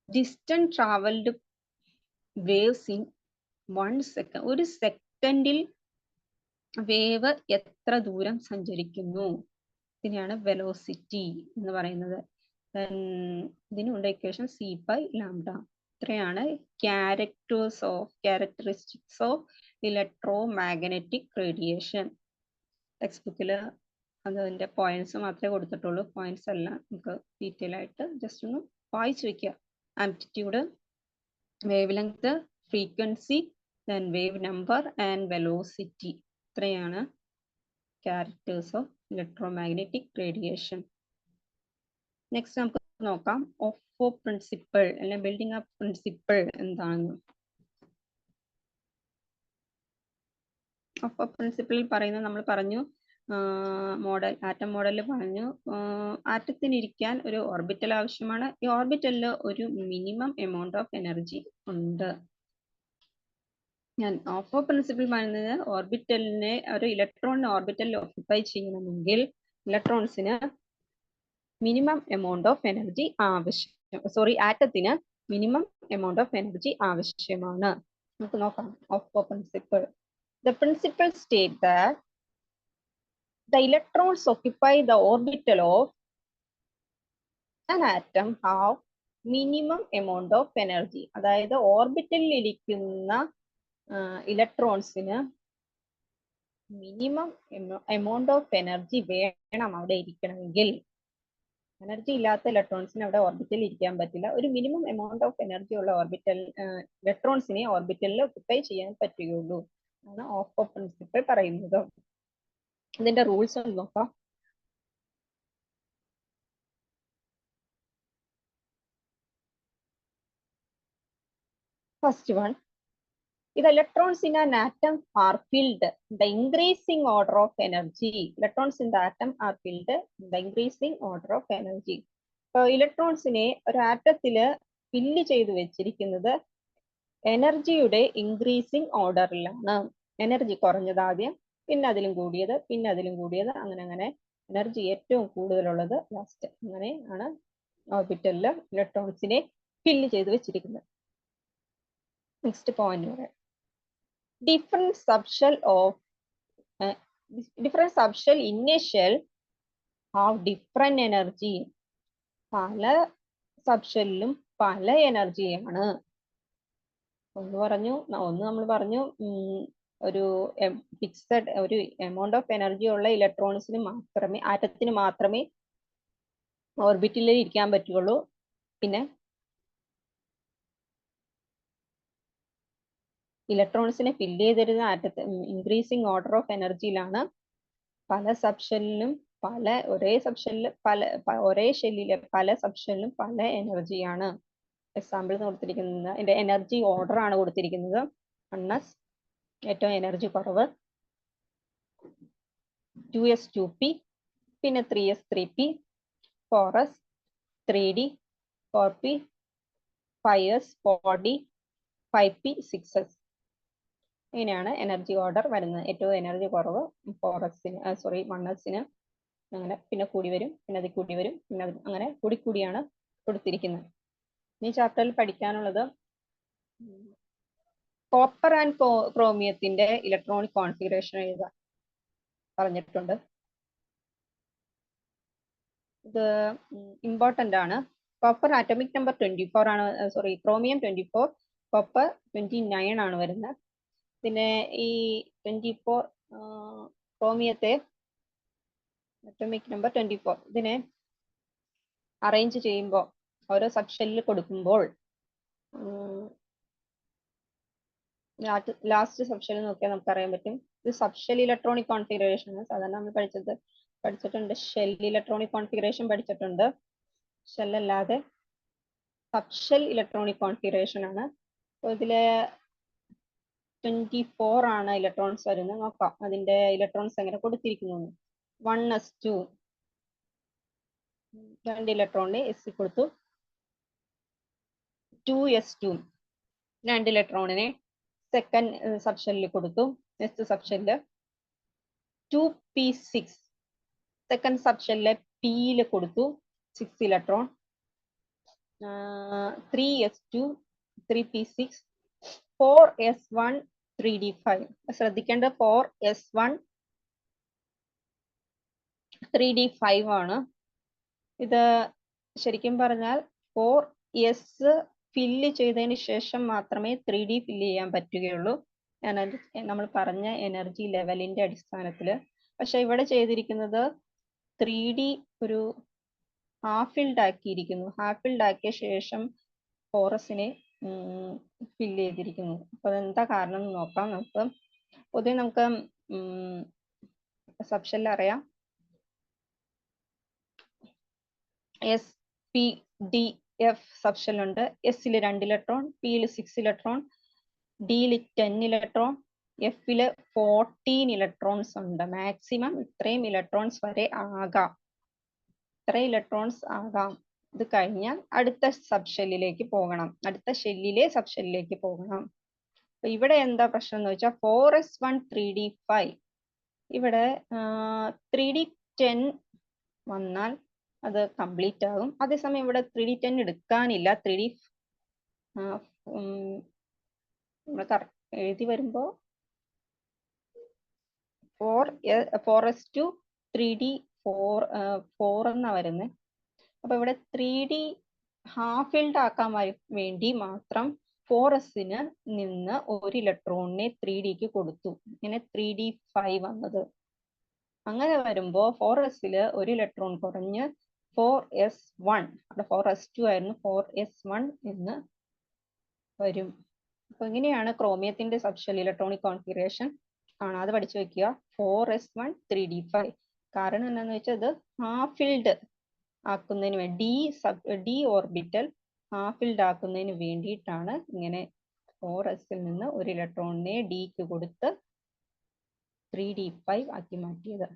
Distance travelled waves in 1 second. ഒരു സെക്കൻഡിൽ വേവ് എത്ര ദൂരം സഞ്ചരിക്കുന്നു, ഇതിനെയാണ് വെലോസിറ്റി എന്ന് പറയുന്നത്. ഇതിനുള്ള ഇക്വേഷൻ c/λ. ഇത്രയാണ് characteristics of electromagnetic radiation. Text ബുക്കിൽ അതിന്റെ പോയിന്റ്സ് മാത്രമേ കൊടുത്തിട്ടുള്ളൂ. പോയിന്റ്സ് എല്ലാം നമുക്ക് ഡീറ്റെയിൽ ആയിട്ട് ജസ്റ്റ് ഒന്ന് വായിച്ചു വെക്കുക. Amplitude, wave length, frequency, then wave number and velocity. ഇത്രയാണ് characters of electromagnetic radiation. Next നമുക്ക് നോക്കാം ഓഫോ പ്രിൻസിപ്പിൾ അല്ലെങ്കിൽ ബിൽഡിംഗ് അപ്പ് പ്രിൻസിപ്പിൾ എന്താണെന്ന്. ഓഫോ പ്രിൻസിപ്പിളിൽ പറയുന്നത് നമ്മൾ പറഞ്ഞു, ആറ്റം മോഡലിൽ പറഞ്ഞു, ആറ്റത്തിനിരിക്കാൻ ഒരു ഓർബിറ്റൽ ആവശ്യമാണ്. ഈ ഓർബിറ്റലിൽ ഒരു മിനിമം എമൗണ്ട് ഓഫ് എനർജി ഉണ്ട്. ഞാൻ ഓഫോ പ്രിൻസിപ്പിൾ പറയുന്നത് ഓർബിറ്റലിനെ, ഒരു ഇലക്ട്രോണിനെ ഓർബിറ്റലിൽ ഓക്യുപ്പൈ ചെയ്യണമെങ്കിൽ ഇലക്ട്രോൺസിന് മിനിമം എമൗണ്ട് ഓഫ് എനർജി ആറ്റത്തിന് മിനിമം എമൗണ്ട് ഓഫ് എനർജി ആവശ്യമാണ്. നമുക്ക് നോക്കാം Aufbau principle. The principle states that the electrons occupy the orbital of an atom have minimum amount of energy. അതായത് ഓർബിറ്റലിൽ ഇരിക്കുന്ന ഇലക്ട്രോൺസിന് മിനിമം എമൗണ്ട് ഓഫ് എനർജി വേണം അവിടെ ഇരിക്കണമെങ്കിൽ. Energy ഇല്ലാത്ത ഇലക്ട്രോൺസിന് അവിടെ ഓർബിറ്റലിൽ ഇരിക്കാൻ പറ്റില്ല. ഒരു മിനിമം എമൗണ്ട് ഓഫ് എനർജി ഉള്ള ഓർബിറ്റൽ ഇലക്ട്രോൺസിനെ ഓർബിറ്റലിൽ ഒക്യുപ്പൈ ചെയ്യാൻ പറ്റുകയുള്ളൂ ആണ് ഓഫ് പ്രിൻസിപ്പിൾ പറയുന്നത്. ഇതിന്റെ റൂൾസ് ഒന്ന് നോക്കാം. First one, if the electrons in an atom are filled, the increasing order of energy. Electrons in the atom are filled, the increasing order of energy. So electrons in ഒരു ആറ്റത്തില് fill ചെയ്ത് വെച്ചിരിക്കുന്നത് എനർജിയുടെ increasing ഓർഡറിലാണ്. Energy കുറഞ്ഞത് ആദ്യം, പിന്നെ അതിലും കൂടിയത്, പിന്നെ അതിലും കൂടിയത്, അങ്ങനെ അങ്ങനെ എനർജി ഏറ്റവും കൂടുതലുള്ളത് ലാസ്റ്റ്. അങ്ങനെയാണ് ഓർബിറ്റലിൽ ഇലക്ട്രോൺസിനെ ഫില്ല് ചെയ്ത് വെച്ചിരിക്കുന്നത്. Next point, different subshell in a shell have different energy. പല സബ്ഷെല്ലിലും പല എനർജിയാണ്. ഒന്ന് നമ്മൾ പറഞ്ഞു ഒരു ഫിക്സഡ് ഒരു എമൗണ്ട് ഓഫ് എനർജി ഉള്ള ഇലക്ട്രോൺസിന് മാത്രമേ, ആറ്റത്തിന് മാത്രമേ ഓർബിറ്റിൽ ഇരിക്കാൻ പറ്റുള്ളൂ. പിന്നെ ഇലക്ട്രോൺസിനെ ഫില്ല് ചെയ്തിരുന്ന ആറ്റത്ത് ഇൻക്രീസിങ് ഓർഡർ ഓഫ് എനർജിയിലാണ്. പല സബ്ഷെല്ലിലും ഒരേ ഷെല്ലിലെ പല സബ്ഷെല്ലിലും പല എനർജിയാണ്. എക്സാമ്പിൾ കൊടുത്തിരിക്കുന്നത് അതിന്റെ എനർജി ഓർഡർ ആണ് കൊടുത്തിരിക്കുന്നത്. 1s ഏറ്റവും എനർജി കുറവ്, 2s 2p, പിന്നെ 3s 3p, 4s 3d 4p, 5s 4d, 5p 6s. ഇങ്ങനെയാണ് എനർജി ഓർഡർ വരുന്നത്. ഏറ്റവും എനർജി കുറവ് 1s, അങ്ങനെ പിന്നെ കൂടി വരും, പിന്നെ അത് കൂടി വരും, പിന്നെ അങ്ങനെ കൂടിയാണ് കൊടുത്തിരിക്കുന്നത്. ഈ ചാപ്റ്ററിൽ പഠിക്കാനുള്ളത് കോപ്പർ ആൻഡ് ക്രോമിയത്തിന്റെ ഇലക്ട്രോണിക് കോൺഫിഗറേഷൻ എഴുതാൻ പറഞ്ഞിട്ടുണ്ട്. ഇത് ഇമ്പോർട്ടന്റ് ആണ്. കോപ്പർ ആറ്റോമിക് നമ്പർ 24 ആണ്, ക്രോമിയം 24, കോപ്പർ 29 ആണ് വരുന്നത്. പിന്നെ ഈ 24 ക്രോമിയത്തെ അറ്റോമിക് നമ്പർ 24 ഇതിനെ അറേഞ്ച് ചെയ്യുമ്പോൾ ഓരോ സബ്ഷെല്ലിൽ കൊടുക്കുമ്പോൾ ലാസ്റ്റ് സബ്ഷെല്ലിൽ നോക്കിയാൽ നമുക്ക് അറിയാൻ പറ്റും. ഇത് സബ്ഷെൽ ഇലക്ട്രോണിക് കോൺഫിഗറേഷൻ ആണ്. സാധാരണ നമ്മൾ പഠിച്ചിട്ടുണ്ട് ഷെൽ ഇലക്ട്രോണിക് കോൺഫിഗറേഷൻ പഠിച്ചിട്ടുണ്ട്. ഷെൽ അല്ലാതെ സബ്ഷെൽ ഇലക്ട്രോണിക് കോൺഫിഗറേഷൻ ആണ്. ഇതില് 24 ആണ് ഇലക്ട്രോൺസ് വരുന്നത്. നോക്കാം അതിന്റെ ഇലക്ട്രോൺസ് എങ്ങനെ കൊടുത്തിരിക്കുന്നു. 1s2 2 ഇലക്ട്രോണിന് എസ് കൊടുത്തു. 2s2 2 ഇലക്ട്രോണിനെ സെക്കൻഡ് സബ്ഷെല്ലിൽ കൊടുത്തു. നെക്സ്റ്റ് സബ്ഷെല്ലിൽ 2p6 സെക്കൻഡ് സബ്ഷെല്ലിലെ പിയിൽ കൊടുത്തു 6 electron. 3s2 3p6, 4s1 3d5. ശ്രദ്ധിക്കേണ്ടത് 4s1 3d5 ആണ്. ഇത് ശരിക്കും പറഞ്ഞാൽ 4s ഫില്ല് ചെയ്തതിന് ശേഷം മാത്രമേ 3d ഫില്ല് ചെയ്യാൻ പറ്റുകയുള്ളൂ നമ്മൾ പറഞ്ഞ എനർജി ലെവലിന്റെ അടിസ്ഥാനത്തിൽ. പക്ഷെ ഇവിടെ ചെയ്തിരിക്കുന്നത് 3d ഒരു ഹാഫ് ഫിൽഡ് ആക്കിയിരിക്കുന്നു. ഹാഫ് ഫിൽഡ് ആക്കിയ ശേഷം 4sനെ ഫില്ല് ചെയ്തിരിക്കുന്നു. അപ്പൊ അതെന്താ കാരണം എന്ന് നോക്കാം. പൊതുവെ നമുക്ക് സബ്ഷെല്ലിൽ അറിയാം S P D F subshell ഉണ്ട്. എസിൽ 2 ഇലക്ട്രോൺ, പിയിൽ 6 ഇലക്ട്രോൺ, ഡിയിൽ 10 ഇലക്ട്രോൺ, എഫില് 14 ഇലക്ട്രോൺസ് ഉണ്ട്. മാക്സിമം ഇത്രയും ഇലക്ട്രോൺസ് വരെ ആകാം. ഇത്രയും ഇലക്ട്രോൺസ് ആകാം. ഇത് കഴിഞ്ഞാൽ അടുത്ത സബ്ഷെല്ലിലേക്ക് പോകണം, അടുത്ത ഷെല്ലിലെ സബ്ഷെല്ലിലേക്ക് പോകണം. അപ്പൊ ഇവിടെ എന്താ പ്രശ്നം എന്ന് വെച്ചാൽ 4s1 3d5 ഇവിടെ 3d10 വന്നാൽ അത് കംപ്ലീറ്റ് ആകും. അതേസമയം ഇവിടെ 3d10 എടുക്കാനില്ല. 3d എഴുതി വരുമ്പോ 4s2 3d4 എന്നാ വരുന്നത്. അപ്പൊ ഇവിടെ 3D ഹാഫ് ഫിൽഡ് ആക്കാൻ വേണ്ടി മാത്രം 4s നിന്ന് ഒരു ഇലക്ട്രോണിനെ 3Dക്ക് കൊടുത്തു. ഇങ്ങനെ 3D5 വന്നത്. അങ്ങനെ വരുമ്പോ 4s ഒരു ഇലക്ട്രോൺ കുറഞ്ഞ് 4s1, അവിടെ 4s2 ആയിരുന്നു, 4s1 എന്ന് വരും. അപ്പൊ ഇങ്ങനെയാണ് ക്രോമിയത്തിന്റെ സബ്ഷെൽ ഇലക്ട്രോണിക് കോൺഫിഗറേഷൻ കാണാതെ പഠിച്ചു വെക്കുക. 4s1 3D5. കാരണം എന്താണെന്ന് വെച്ചാൽ ഇത് ഹാഫ് ഫിൽഡ് ആക്കുന്നതിന് വേണ്ടി ഡി ഓർബിറ്റൽ ഹാഫ് ഫിൽഡ് ആക്കുന്നതിന് വേണ്ടിയിട്ടാണ് ഇങ്ങനെ 4s നിന്ന് ഒരു ഇലക്ട്രോണിനെ ഡിക്ക് കൊടുത്ത് 3D5 ആക്കി മാറ്റിയത്.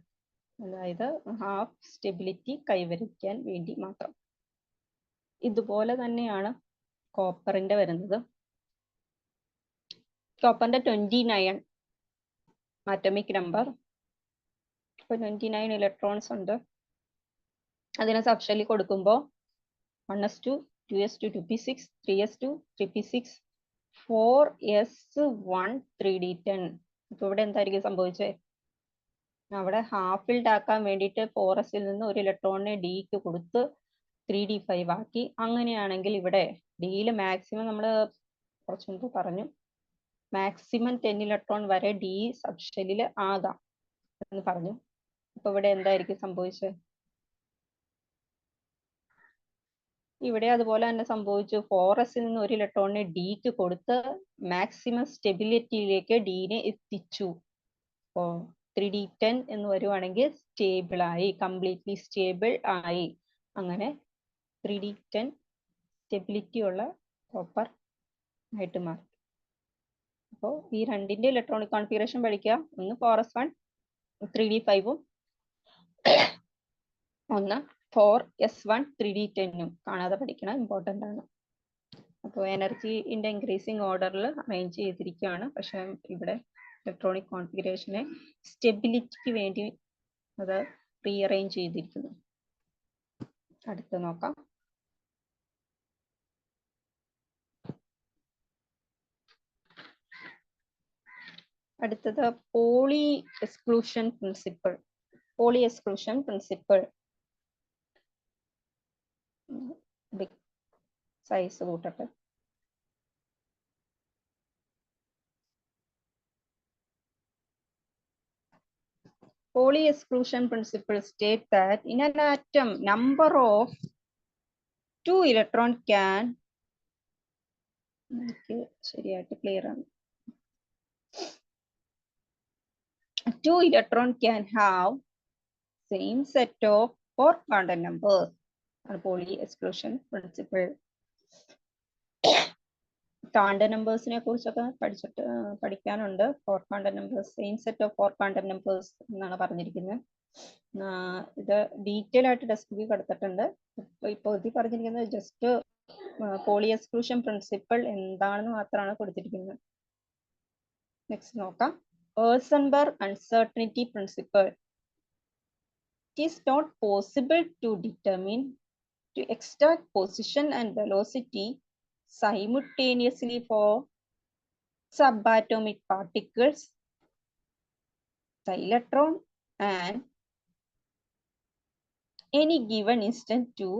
അതായത് ഹാഫ് സ്റ്റെബിലിറ്റി കൈവരിക്കാൻ വേണ്ടി മാത്രം. ഇതുപോലെ തന്നെയാണ് കോപ്പറിന്റെ വരുന്നത്. കോപ്പറിന്റെ 29 ആറ്റമിക് നമ്പർ. ഇപ്പൊ 29 ഇലക്ട്രോൺസ് ഉണ്ട്. അതിനെ സബ്ഷെല്ലിൽ കൊടുക്കുമ്പോൾ 1s2 2s2 2p6 3s2 3p6 4s1 3d10. ഇപ്പൊ ഇവിടെ എന്തായിരിക്കും സംഭവിച്ചത്? അവിടെ ഹാഫ് ഫിൽഡ് ആക്കാൻ വേണ്ടിയിട്ട് 4s നിന്ന് ഒരു ഇലക്ട്രോണിനെ ഡിക്ക് കൊടുത്ത് 3D5 ആക്കി. അങ്ങനെയാണെങ്കിൽ ഇവിടെ ഡിയിൽ മാക്സിമം നമ്മൾ കുറച്ചു മുമ്പ് പറഞ്ഞു, മാക്സിമം 10 ഇലക്ട്രോൺ വരെ ഡി സബ്ഷെല്ലിൽ ആകാം എന്ന് പറഞ്ഞു. അപ്പൊ ഇവിടെ എന്തായിരിക്കും സംഭവിച്ചത്? ഇവിടെ അതുപോലെ തന്നെ സംഭവിച്ചു. 4s നിന്ന് ഒരു ഇലക്ട്രോണിനെ ഡിക്ക് കൊടുത്ത് മാക്സിമം സ്റ്റെബിലിറ്റിയിലേക്ക് ഡീനെ എത്തിച്ചു. അപ്പോ 3D10 എന്ന് വരുവാണെങ്കിൽ സ്റ്റേബിൾ ആയി, കംപ്ലീറ്റ്ലി സ്റ്റേബിൾ ആയി. അങ്ങനെ 3D10 സ്റ്റെബിലിറ്റി ഉള്ള കോപ്പർ ആയിട്ട് മാറി. അപ്പോൾ ഈ രണ്ടിന്റെ ഇലക്ട്രോണിക് കോൺഫിഗറേഷൻ പഠിക്കുക. ഒന്ന് 4s1 3D5ഉം ഒന്ന് 4s1 3D10ഉം കാണാതെ പഠിക്കണം, ഇമ്പോർട്ടൻ്റ് ആണ്. അപ്പോൾ എനർജിന്റെ ഇൻക്രീസിങ് ഓർഡറിൽ അറേഞ്ച് ചെയ്തിരിക്കുകയാണ്. പക്ഷെ ഇവിടെ ഇലക്ട്രോണിക് കോൺഫിഗറേഷനെ സ്റ്റെബിലിറ്റിക്ക് വേണ്ടി അത് റീഅറേഞ്ച് ചെയ്തിരിക്കുന്നു. അടുത്ത് നോക്കാം. അടുത്തത് Pauli exclusion principle. Pauli exclusion principle size കൂട്ടട്ടെ. Pauli exclusion principle states that in an atom, number of 2 electron can two electron can have same set of 4 quantum numbers. Pauli exclusion principle. Quantum numbers ne kurichokka പഠിക്കാനുണ്ട്. 4 quantum numbers, same set of 4 quantum numbers എന്നാണ് പറഞ്ഞിരിക്കുന്നത്. ഇത് detail ആയിട്ട് text book എടുത്തിട്ടുണ്ട്. ഇപ്പോൾ ഇത് പറഞ്ഞിരിക്കുന്നത് just poly exclusion principle എന്താണെന്ന് മാത്രമാണ് കൊടുത്തിരിക്കുന്നത്. നെക്സ്റ്റ് നോക്കാം. Heisenberg uncertainty principle. It is not possible to determine to extract position and velocity simultaneously for subatomic particles, the electron, and any given instant to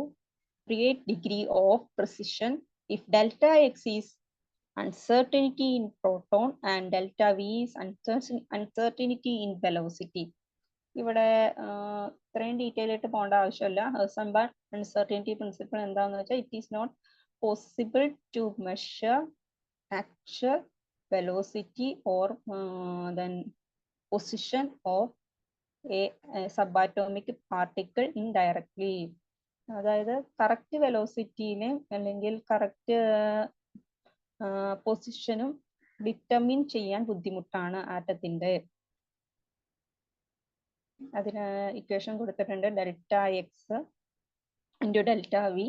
create degree of precision if delta x is uncertainty in proton and delta v is uncertainty in velocity. ഇവിടെ ഇത്രയും detail ആയിട്ട് പോകേണ്ട ആവശ്യമില്ല. ഹെഴ്സൺബർഗ് uncertainty principle എന്താണെന്ന് വെച്ചാൽ it is not possible to measure actual velocity or then position of a subatomic particle indirectly. അതായത് correct വെലോസിറ്റിനെ അല്ലെങ്കിൽ correct പൊസിഷനും determine ചെയ്യാൻ ബുദ്ധിമുട്ടാണ് ആറ്റത്തിന്റെ. അതിന് ഇക്വേഷൻ കൊടുത്തിട്ടുണ്ട്. Delta x into delta v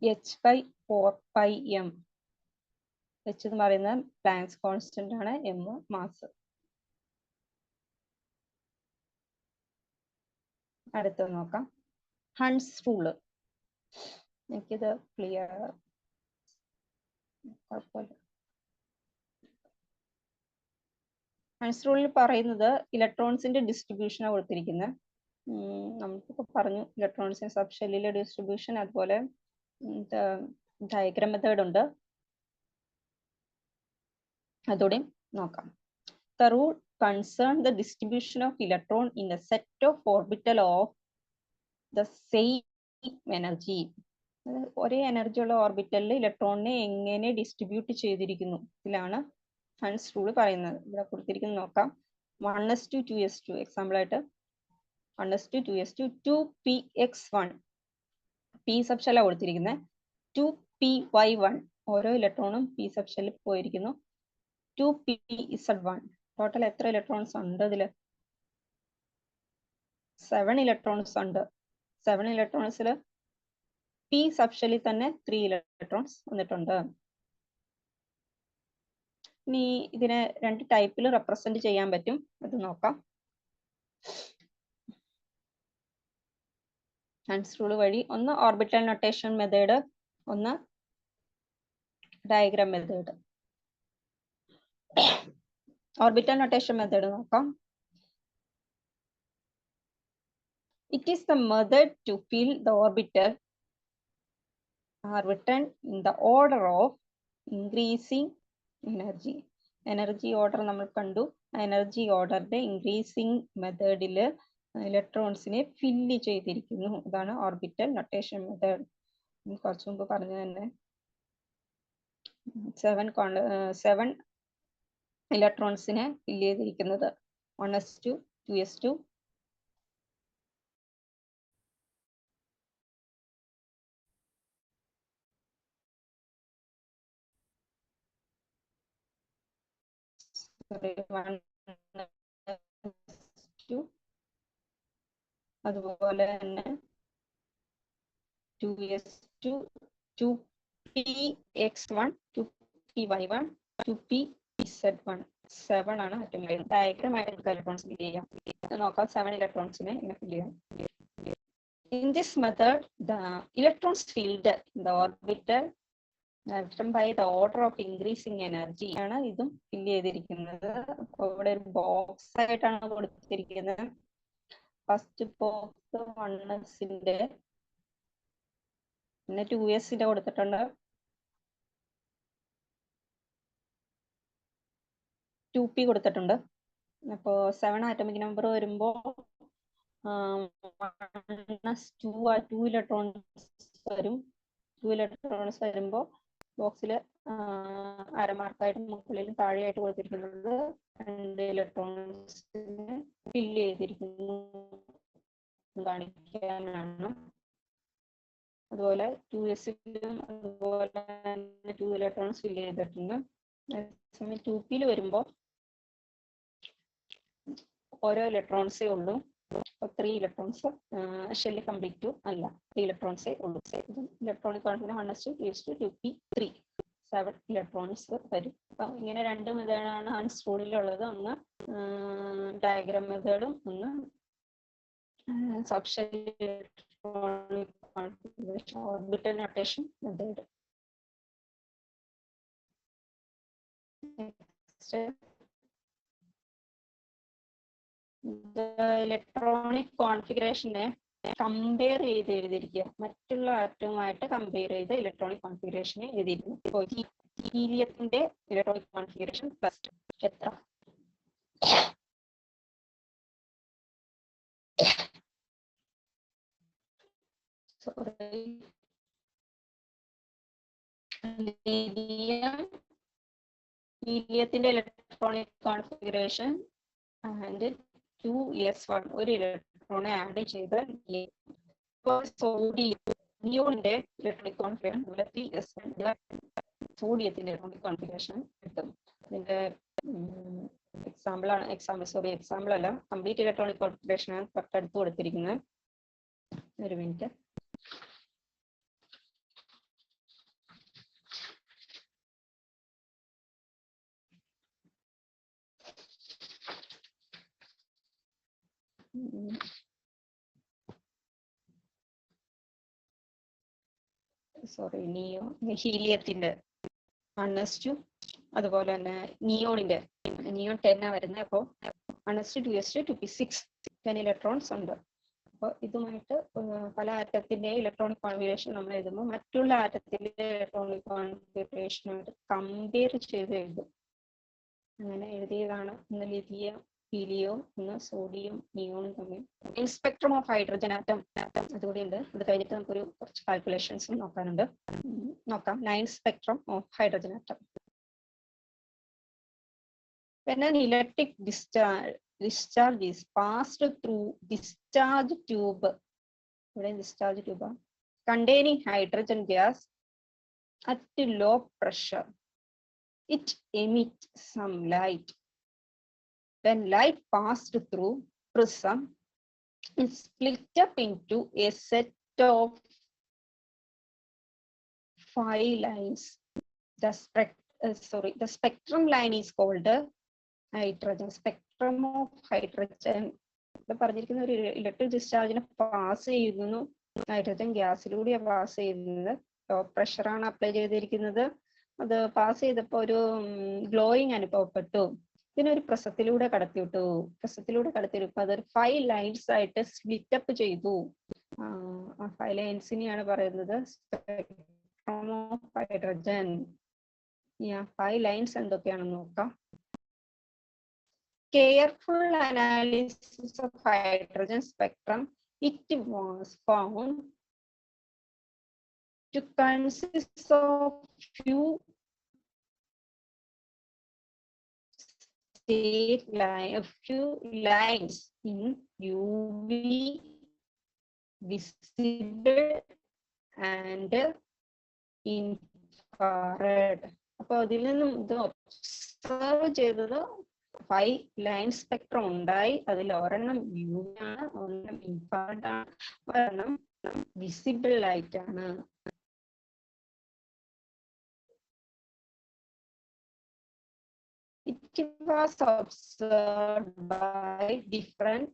h/4πm. h എന്ന് പറയുന്നത് പ്ലാങ്ക്സ് കോൺസ്റ്റന്റ് ആണ്, m മാസ്. അടുത്ത നോക്കാം. Hund's rule. എനിക്കിത് ക്ലിയർ കുഴപ്പമില്ല. ഹൺസ് റൂളിൽ പറയുന്നത് ഇലക്ട്രോൺസിന്റെ ഡിസ്ട്രിബ്യൂഷനാണ് കൊടുത്തിരിക്കുന്നത്. നമുക്കിപ്പോൾ പറഞ്ഞു ഇലക്ട്രോൺസിന് സബ് ഷെല്ലിലെ ഡിസ്ട്രിബ്യൂഷൻ, അതുപോലെ ഡയഗ്രാം മെത്തേഡ് ഉണ്ട്, അതുകൂടി നോക്കാം. The rule concern the distribution of electron in a set of orbital of the same energy. ഒരേ എനർജി ഉള്ള ഓർബിറ്റലിൽ ഇലക്ട്രോണിനെ എങ്ങനെ ഡിസ്ട്രിബ്യൂട്ട് ചെയ്തിരിക്കുന്നു ഇതിലാണ് ഹൺസ് റൂൾ പറയുന്നത്. ഇവിടെ കൊടുത്തിരിക്കുന്നത് നോക്കാം. 1s2 2s2 എക്സാമ്പിൾ ആയിട്ട് 1s2 2s2 2px1 p sub ഷെല്ലാണ് കൊടുത്തിരിക്കുന്നത്. 2py1 ഓരോ ഇലക്ട്രോണും p സബ് ഷെല്ലിൽ പോയിരിക്കുന്നു. 2pz1 ടോട്ടൽ എത്ര ഇലക്ട്രോൺസ് ഉണ്ട് ഇതില്? 7 ഇലക്ട്രോൺസ് ഉണ്ട്. 7 ഇലക്ട്രോൺസിൽ p സബ് ഷെല്ലിൽ തന്നെ 3 ഇലക്ട്രോൺസ് വന്നിട്ടുണ്ട്. ഇനി ഇതിനെ 2 ടൈപ്പിൽ റെപ്രസെന്റ് ചെയ്യാൻ പറ്റും, അത് നോക്കാം. ഹൺസ് റൂൾ വഴി, ഒന്ന് ഓർബിറ്റൽ നൊട്ടേഷൻ മെത്തേഡ്, ഒന്ന് diagram method. Orbital notation method നോക്കാം. It is the method to fill the orbital are written in the order of increasing energy. Energy order നമ്മൾ കണ്ടു. എനർജി ഓർഡറിന്റെ ഇൻക്രീസിങ് മെത്തേഡില് ഇലക്ട്രോൺസിനെ ഫില്ല് ചെയ്തിരിക്കുന്നു. ഇതാണ് orbital notation method. കുറച്ചു മുമ്പ് പറഞ്ഞു തന്നെ 7 ഇലക്ട്രോൺസിനെ ഫില്ല് ചെയ്തിരിക്കുന്നത് 1s2 2s2 അതുപോലെ തന്നെ 2s2 2px1 2py1 2pz1 7 ആണ് ഏറ്റവും വലിയ. ഡയഗ്രാം ആയിട്ട് ഇലക്ട്രോൺസ് ഫില്ല് ചെയ്യാം. നോക്കാം 7 ഇലക്ട്രോൺസിനെ ഇങ്ങനെ ഫില്ല് ചെയ്യാം. In this method, the electrons filled in the orbital by the order of increasing energy ആണ് ഇതും ഫില്ല് ചെയ്തിരിക്കുന്നത്. അപ്പോൾ ഇവിടെ ഒരു ബോക്സ് ആയിട്ടാണ് കൊടുത്തിരിക്കുന്നത്. ഫസ്റ്റ് ബോക്സ് 1s-ന്റെ, പിന്നെ 2s-ന്റെ കൊടുത്തിട്ടുണ്ട്, 2p കൊടുത്തിട്ടുണ്ട്. അപ്പോൾ 7 ആറ്റമിക് നമ്പർ വരുമ്പോൾ 2 ഇലക്ട്രോൺസ് വരും. 2 ഇലക്ട്രോൺസ് വരുമ്പോൾ ബോക്സിൽ അരമാർക്കായിട്ട് മുകളിലും താഴെയായിട്ട് കൊടുത്തിരിക്കുന്നത് 2 ഇലക്ട്രോൺസിനെ ഫില്ല് ചെയ്തിരിക്കുന്നു കാണിക്കാനാണ്. അതുപോലെ 2s-ലും അതുപോലെ 2 ഇലക്ട്രോൺസ് ഫില്ല് ചെയ്തിട്ടുണ്ട്. അതേസമയം 2p-ൽ വരുമ്പോൾ ഓരോ ഇലക്ട്രോൺസേ ഉള്ളൂ. 3 ഇലക്ട്രോൺസ് ഷെല്ല് കംപ്ലീറ്റ് അല്ല, 3 ഇലക്ട്രോൺസേ ഉള്ളൂ. Electronic configuration 1s2 2s2 2p 3 7 electrons വരും. അപ്പം ഇങ്ങനെ 2 മെത്തേഡാണ് ഹൺസ് റൂളിലുള്ളത്. ഒന്ന് ഡയഗ്രാം മെത്തേഡും ഒന്ന് sub shell electronic configuration orbital notation method. Electronic കോൺഫിഗറേഷനെ കമ്പയർ ചെയ്ത് എഴുതിയിരിക്കുക. മറ്റുള്ള ആറ്റവുമായിട്ട് കമ്പയർ ചെയ്ത് ഇലക്ട്രോണിക് കോൺഫിഗറേഷനെ എഴുതിയിരിക്കുന്നു. ഇപ്പോൾ ഹീലിയത്തിന്റെ ഇലക്ട്രോണിക് കോൺഫിഗറേഷൻ പ്ലസ് എത്ര? ഹീലിയത്തിന്റെ ഇലക്ട്രോണിക് കോൺഫിഗറേഷൻ ആൻഡ് 2s1 ഒരു ഇലക്ട്രോണെ ആഡ് ചെയ്ത് നിയോണിന്റെ ഇലക്ട്രോണിക് കോൺഫിഗറേഷൻ 3s1 സോഡിയത്തിന്റെ ഇലക്ട്രോണിക് കോൺഫിഗറേഷൻ കിട്ടും. ഇതിന്റെ എക്സാമ്പിൾ അല്ല, കംപ്ലീറ്റ് ഇലക്ട്രോണിക് കോൺഫിഗറേഷൻ ആണ് തൊട്ടടുത്ത് കൊടുത്തിരിക്കുന്നത്. ഒരു മിനിറ്റ്. ഹീലിയത്തിന്റെ 1s2 അതുപോലെ തന്നെ നിയോണിന്റെ 10 വരുന്നത്. അപ്പോൾ 1s2 2s2 2p6 10 ഇലക്ട്രോൺസ് ഉണ്ട്. അപ്പോൾ ഇതുമായിട്ട് പല ആറ്റത്തിന്റെ ഇലക്ട്രോണിക് കോൺഫിഗറേഷൻ നമ്മൾ എഴുതുമ്പോൾ മറ്റുള്ള ആറ്റത്തിന്റെ ഇലക്ട്രോണിക് കോൺഫിഗറേഷനായിട്ട് കമ്പയർ ചെയ്ത് എഴുതും. അങ്ങനെ എഴുതിയതാണ് ഒന്ന് ലിഥിയം ഹീലിയം ഒന്ന് സോഡിയം നിയോണും തമ്മിൽ സ്പെക്ട്രം ഓഫ് ഹൈഡ്രജൻ ആറ്റം അതുകൂടി ഉണ്ട്. ഇത് കഴിഞ്ഞിട്ട് നമുക്കൊരു കുറച്ച് കാൽക്കുലേഷൻസും നോക്കാനുണ്ട്. നോക്കാം. Line spectrum of hydrogen atom. When an electric discharge is passed through discharge tube containing hydrogen gas at low pressure, it emits some light. When light passed through prism, it split up into a set of 5 lines. The spectrum line is called hydrogen. Spectrum of hydrogen. ഇവിടെ പറഞ്ഞിരിക്കുന്ന ഒരു electric ഡിസ്ചാർജിനെ pass ചെയ്യുന്നു, hydrogen ഗ്യാസിലൂടെ pass ചെയ്യുന്നത്. Law പ്രഷറാണ് apply ചെയ്തിരിക്കുന്നത്. അത് pass ചെയ്തപ്പോൾ ഒരു glowing അനുഭവപ്പെട്ടു. ഇതിനൊരു പ്രസത്തിലൂടെ കടത്തിവിട്ടു. അതൊരു 5 ലൈൻസ് ആയിട്ട് സ്പ്ലിറ്റ് അപ്പ് ചെയ്തു. ആ 5 ലൈൻസിനെയാണ് പറയുന്നത് സ്പെക്ട്രം ഓഫ് ഹൈഡ്രജൻ. 5 ലൈൻസ് എന്തൊക്കെയാണെന്ന് നോക്കാം. Careful analysis of hydrogen spectrum, it was found to consist of few lines in UV, visible and infrared. അപ്പോൾ അതിൽ നിന്നും ഇത് ഒബ്സർവ് ചെയ്തത് 5 ലൈൻ സ്പെക്ട്രം ഉണ്ടായി. അതിൽ ഒരെണ്ണം യു ആണ്, ഒരെണ്ണം ഇൻഫ്രാറെഡ് ആണ്, ഒരെണ്ണം വിസിബിൾ ലൈറ്റ് ആണ്. It was observed by different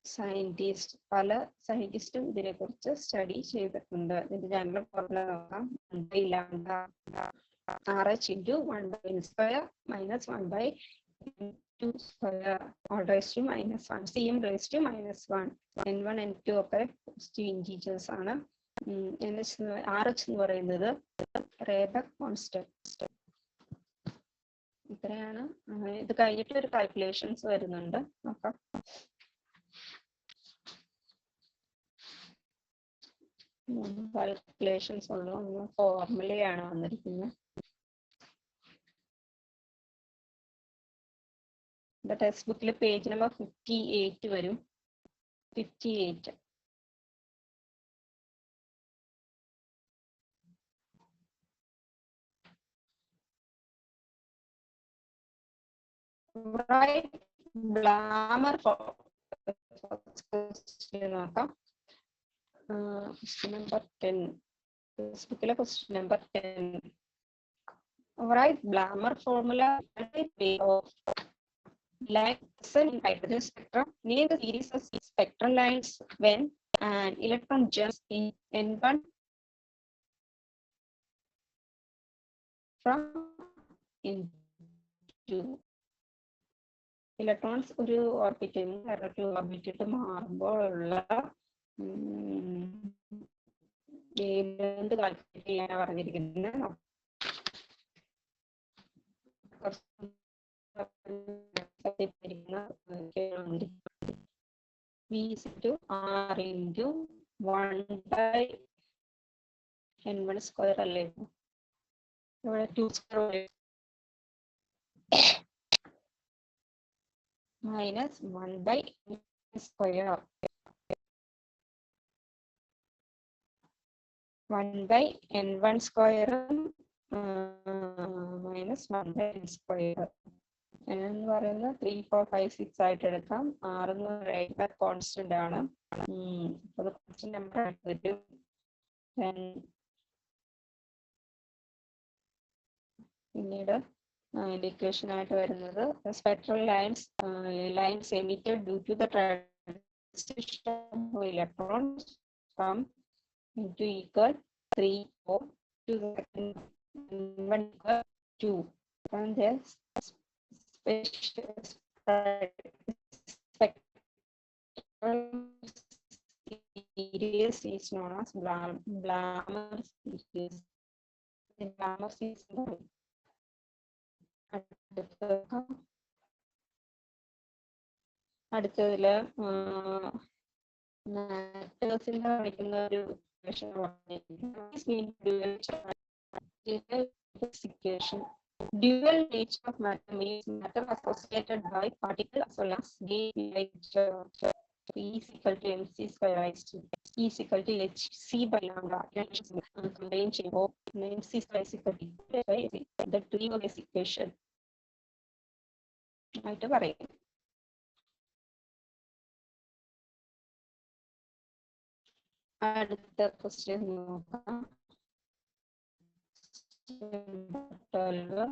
scientists. പല സയന്റിസ്റ്റും ഇതിനെ കുറിച്ച് സ്റ്റഡി ചെയ്തിട്ടുണ്ട്. ഇതിന്റെ ജനറൽ ഫോർമുല നോക്കാം. RH into 1 by n square minus 1 by n2 square all raised to minus 1. Cm raised to minus 1. n1 n2 ഒക്കെ പോസിറ്റീവ് ഇൻറ്റീജേഴ്സ് ആണ്. RH എന്ന് പറയുന്നത് റേബക് കോൺസ്റ്റന്റ്. ഇത്രയാണ്. ഇത് കഴിഞ്ഞിട്ട് ഒരു കാൽക്കുലേഷൻസ് വരുന്നുണ്ട്, നോക്കാം. കാൽക്കുലേഷൻസ് ഉള്ളു. ഫോർമുലയാണ് വന്നിരിക്കുന്നത്. ടെക്സ്റ്റ് ബുക്കിൽ പേജ് നമ്പർ 58 വരും. 58. Write Balmer നോക്കാം. Question number 10. ടെക്സ്റ്റ് ബുക്കിലെ question number 10. Write Balmer formula of lines in hydrogen spectrum. Name the series of spectral lines when an electron jumps in n1 from n2. Electrons ഒരു ഓർബിറ്റിൽ നിന്ന് വേറൊരു ഓർബിറ്റിട്ട് മാറുമ്പോഴുള്ള calculate ചെയ്യാനാണ് പറഞ്ഞിരിക്കുന്നത്. V is to R into 1 by n1 square അല്ലേ, ഇവിടെ 2 square minus 1 by n square. 1 by n1 square minus 1 by n square. എന്ന് പറയുന്നത് 3, 4, 5, 6 ആയിട്ട് എടുക്കാം. 6 എന്ന് പറയുന്നത് കോൺസ്റ്റന്റ് ആണ്. അത് കോൺസ്റ്റന്റ് നമ്പർ ആയിട്ട് വരും. പിന്നീട് ഇക്വേഷൻ ആയിട്ട് വരുന്നത് spectral lines emitted due to the transition of electrons from into equal 3, 4 to the second 1 equal 2. And this series is known as Balmer series. Balmer series അടുത്തതില് മാറ്റേഴ്സിന്റെ കാണിക്കുന്ന ഒരു dual nature of matter means matter associated by particle as well as E is equal to mc square raised to E is equal to hc by lambda. Combine ചെയ്യുമ്പോൾ mc square is equal to the three of this equation ആയിട്ട് പറയും. അടുത്ത question നോക്കാം. 12.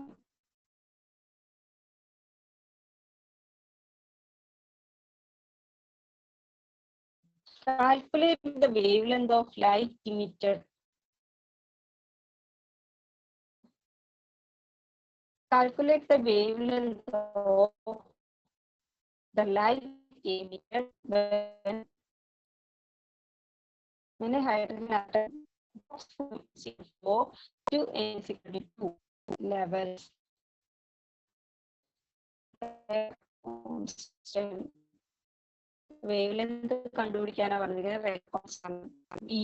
Calculate the wavelength of light emitted. Calculate the wavelength of the light emitted when a hydrogen atom CO to N=2 levels. Wavelength കണ്ടുപിടിക്കാനാ പറഞ്ഞിരിക്കുന്നത്. E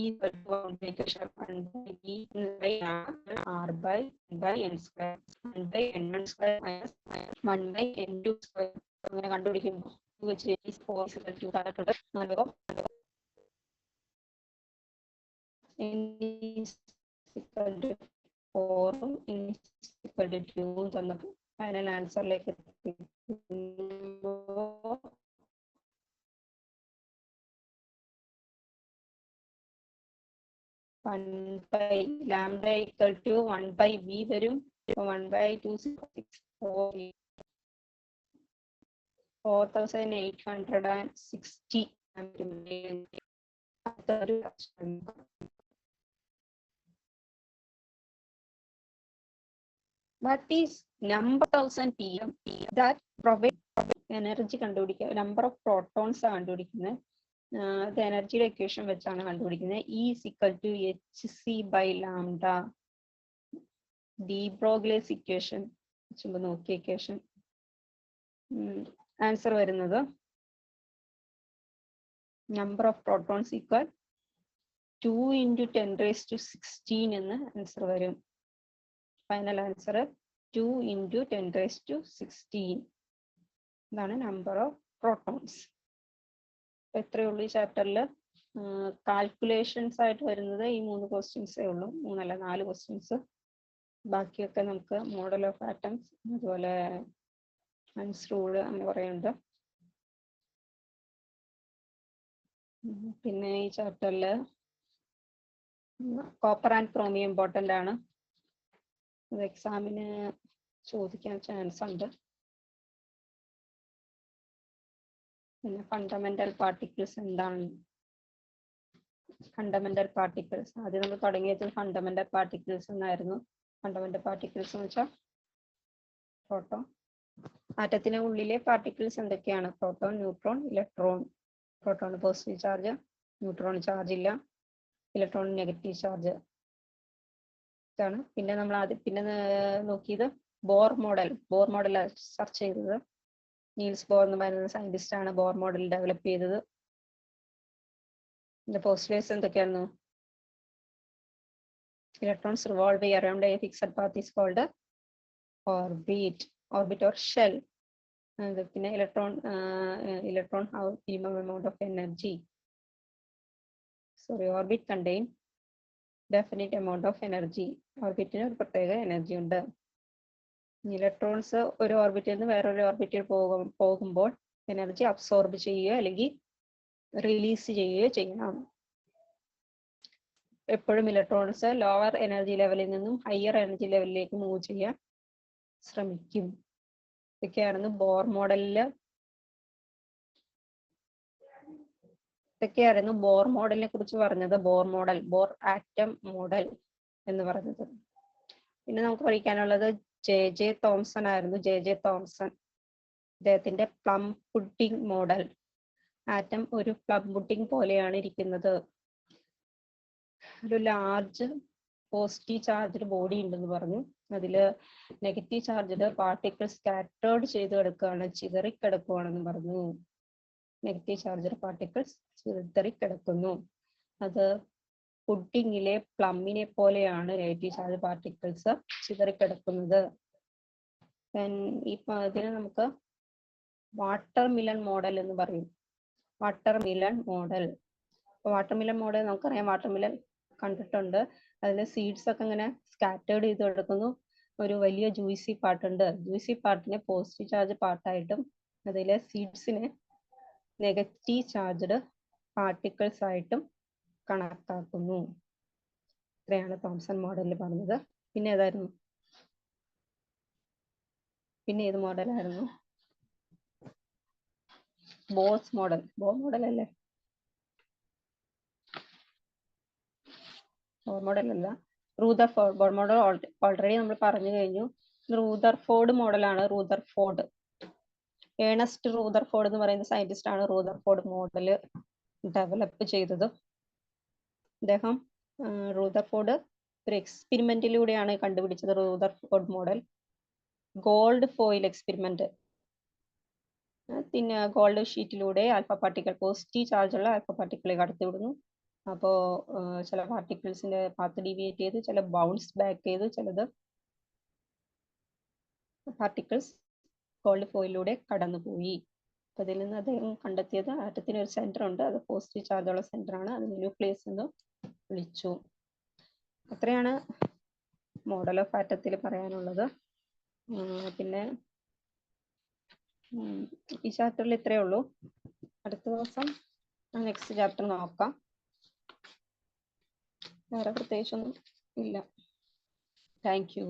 R by n square 1 by n1 square minus 1 by n2 square. അങ്ങനെ കണ്ടുപിടിക്കുമ്പോൾ final ആൻസറിലേക്ക് lambda equal to 1 by v വരും. 1 by 4,860. What is number 1000 pm that provide energy കണ്ടുപിടിക്കുക? Number of protons കണ്ടുപിടിക്കുന്നത്. The energy equation വെച്ചാണ് കണ്ടുപിടിക്കുന്നത്. E is equal to hc by lambda. de Broglie's equation Nokia equation answer വരുന്നത് number of protons equal 2 into 10 raised to 16 എന്ന് answer വരും. Final answer 2 into 10 raised to 16. ഇതാണ് number of protons. എത്രയേ ഉള്ളൂ ഈ ചാപ്റ്ററിൽ? Calculations ആയിട്ട് വരുന്നത് ഈ 3 ക്വസ്റ്റ്യൻസേ ഉള്ളൂ. 3 അല്ല 4 ക്വസ്റ്റ്യൻസ്. ബാക്കിയൊക്കെ നമുക്ക് മോഡൽ ഓഫ് ആറ്റംസ്, അതുപോലെ ഹൻസ് റൂൾ, അങ്ങനെ പറയുന്നുണ്ട്. പിന്നെ ഈ ചാപ്റ്ററിൽ കോപ്പർ ആൻഡ് ക്രോമിയം ഇമ്പോർട്ടൻ്റ് ആണ്. അത് എക്സാമിന് ചോദിക്കാൻ ചാൻസ് ഉണ്ട്. പിന്നെ ഫണ്ടമെന്റൽ പാർട്ടിക്കിൾസ് എന്താണ്? ഫണ്ടമെന്റൽ പാർട്ടിക്കിൾസ് ആദ്യം നമ്മൾ തുടങ്ങിയത് ഫണ്ടമെന്റൽ പാർട്ടിക്കിൾസ് എന്നായിരുന്നു. ഫണ്ടമെന്റൽ പാർട്ടിക്കിൾസ് എന്ന് വെച്ചാൽ പ്രോട്ടോൺ, ആറ്റത്തിന് ഉള്ളിലെ പാർട്ടിക്കിൾസ് എന്തൊക്കെയാണ്? Proton, neutron, electron. Proton positive charge, neutron charge ഇല്ല, ഇലക്ട്രോൺ നെഗറ്റീവ് ചാർജ് ഇതാണ്. പിന്നെ നമ്മൾ പിന്നെ നോക്കിയത് Bohr model. Bohr model search ചെയ്തത് നീൽസ് ബോർ എന്ന് പറയുന്ന സയന്റിസ്റ്റ് ആണ് ബോർ മോഡൽ ഡെവലപ്പ് ചെയ്തത്. ഇതിന്റെ പോസ്റ്റ്ലേഴ്സ് എന്തൊക്കെയായിരുന്നു? Electrons revolve around a fixed path is called orbit, orbit or shell. പിന്നെ electron have minimum amount of energy. Orbit contain definite amount of energy. ഓർബിറ്റിന് ഒരു പ്രത്യേക എനർജി ഉണ്ട്. ഇലക്ട്രോൺസ് ഒരു ഓർബിറ്റിൽ നിന്ന് വേറൊരു ഓർബിറ്റിൽ പോകുമ്പോൾ എനർജി അബ്സോർബ് ചെയ്യുകയോ അല്ലെങ്കിൽ റിലീസ് ചെയ്യുകയോ ചെയ്യണം. എപ്പോഴും ഇലക്ട്രോൺസ് ലോവർ എനർജി ലെവലിൽ നിന്നും ഹയർ എനർജി ലെവലിലേക്ക് മൂവ് ചെയ്യാൻ ശ്രമിക്കും. ഇതൊക്കെയായിരുന്നു ബോർ മോഡലില് ബോർ മോഡലിനെ കുറിച്ച് പറഞ്ഞത്. Bohr model, bore atom model എന്ന് പറഞ്ഞത്. പിന്നെ നമുക്ക് പഠിക്കാനുള്ളത് ജെ തോംസൺ ആയിരുന്നു. ജെ തോംസൺ, അദ്ദേഹത്തിന്റെ പ്ലം പുഡിംഗ് മോഡൽ. ആറ്റം ഒരു പ്ലം പുഡിംഗ് പോലെയാണ് ഇരിക്കുന്നത്. ഒരു ലാർജ് പോസിറ്റീവ് ചാർജ്ഡ് ബോഡി ഉണ്ടെന്ന് പറഞ്ഞു. അതില് നെഗറ്റീവ് ചാർജ്ഡ് പാർട്ടിക്കിൾ സ്കാറ്റേർഡ് ചെയ്ത് കിടക്കുകയാണ്, ചിതറിക്കിടക്കുകയാണെന്ന് പറഞ്ഞു. നെഗറ്റീവ് ചാർജ്ഡ് പാർട്ടിക്കിൾസ് ചിതറിക്കിടക്കുന്നു. അത് പുഡിങ്ങിലെ പ്ലമ്മിനെ പോലെയാണ് നെഗറ്റീവ് ചാർജ് പാർട്ടിക്കിൾസ് ചിതറിക്കിടക്കുന്നത്. ഇതിനെ നമുക്ക് വാട്ടർ മിലൺ മോഡൽ എന്ന് പറയും. Water melon model. Water melon model നമുക്കറിയാം, വാട്ടർ മിലൺ കണ്ടിട്ടുണ്ട്. അതിലെ സീഡ്സ് ഒക്കെ ഇങ്ങനെ സ്കാറ്റേർഡ് ചെയ്ത് കിടക്കുന്നു. ഒരു വലിയ ജ്യൂസി പാർട്ടുണ്ട്. ജ്യൂസി പാർട്ടിനെ പോസിറ്റീവ് ചാർജ് പാർട്ടായിട്ടും അതിലെ സീഡ്സിനെ നെഗറ്റീവ് ചാർജ്ഡ് പാർട്ടിക്കിൾസ് ആയിട്ടും കണക്കാക്കുന്നു. ഇത്രയാണ് തോംസൺ മോഡലിൽ പറഞ്ഞത്. പിന്നെ ഏതായിരുന്നു? പിന്നെ ഏത് മോഡലായിരുന്നു? Bohr's model. ബോർ മോഡൽ അല്ലേ? ബോർ മോഡൽ അല്ല, റൂദർഫോർഡ്. ബോർ മോഡൽ ഓൾറെഡി നമ്മൾ പറഞ്ഞു കഴിഞ്ഞു. റൂദർഫോർഡ് മോഡലാണ്. റൂദർഫോർഡ്, ഏണസ്റ്റ് റൂദർഫോർഡ് എന്ന് പറയുന്ന സയന്റിസ്റ്റ് ആണ് റൂദർഫോർഡ് മോഡൽ ഡെവലപ്പ് ചെയ്തത്. അദ്ദേഹം റൂദർഫോർഡ് ഒരു എക്സ്പെരിമെന്റിലൂടെയാണ് കണ്ടുപിടിച്ചത്. Rutherford model gold foil experiment. പിന്നെ ഗോൾഡ് ഷീറ്റിലൂടെ ആൽഫ പാർട്ടിക്കിൾ, പോസിറ്റീവ് ചാർജുള്ള ആൽഫ പാർട്ടിക്കിളെ കടത്തിവിടുന്നു. അപ്പോൾ ചില പാർട്ടിക്കിൾസിന്റെ പാത്ത് ഡീവിയേറ്റ് ചെയ്ത്, ചില ബൗൺസ് ബാക്ക് ചെയ്ത്, ചിലത് പാർട്ടിക്കിൾസ് ഗോൾഡ് ഫോയിലൂടെ കടന്നുപോയി. അപ്പൊ അതിൽ നിന്ന് അദ്ദേഹം കണ്ടെത്തിയത് ആറ്റത്തിന് ഒരു സെന്റർ ഉണ്ട്, അത് പോസിറ്റീവ് ചാർജുള്ള സെന്റർ ആണ്, അതിന് ന്യൂക്ലിയസ് എന്ന് വിളിച്ചു. അത്രയാണ് മോഡൽ ഓഫ് ആറ്റത്തിൽ പറയാനുള്ളത്. പിന്നെ ഈ ചാപ്റ്ററിൽ ഇത്രയേ ഉള്ളൂ. അടുത്ത ദിവസം നെക്സ്റ്റ് ചാപ്റ്റർ നോക്കാം. വേറെ പ്രത്യേകിച്ചൊന്നും ഇല്ല. Thank you.